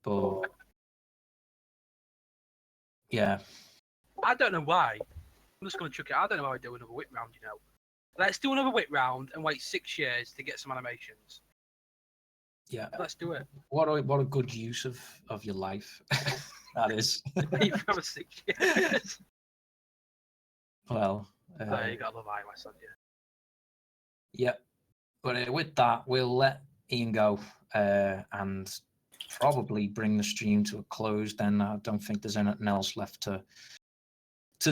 But yeah, I don't know why. I'm just going to chuck it. I don't know how I do another whip round, you know. Let's do another whip round and wait 6 years to get some animations. yeah. Let's do it. What a good use of your life that is. For 6 years. Well, You got to love iOS, haven't you? yeah. But with that, we'll let Ian go and probably bring the stream to a close. Then I don't think there's anything else left to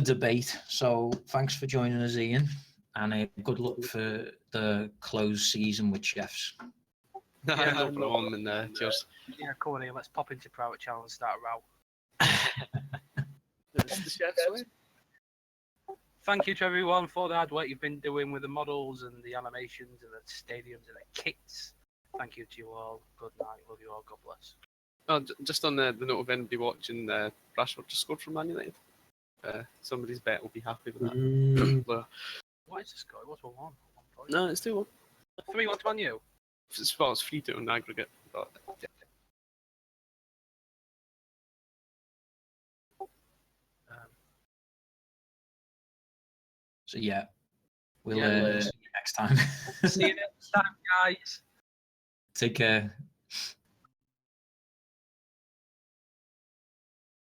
debate. So thanks for joining us, Ian, and good luck for the close season with Chefs. No problem, and cheers. Yeah, come on, Ian. Let's pop into Private Channel and start a route. It's the chef's way. Thank you to everyone for the hard work you've been doing with the models and the animations and the stadiums and the kits. Thank you to you all. Good night. Love you all. God bless. Oh, just on the note of anybody watching, Rashford just scored for Man United. Somebody's bet will be happy with that. What is the score? It was 1-1. No, it's 2-1. 3-1 to Man U. It's 3-2 on aggregate. But, yeah. So yeah, we'll see you next time. See you next time, guys. Take care.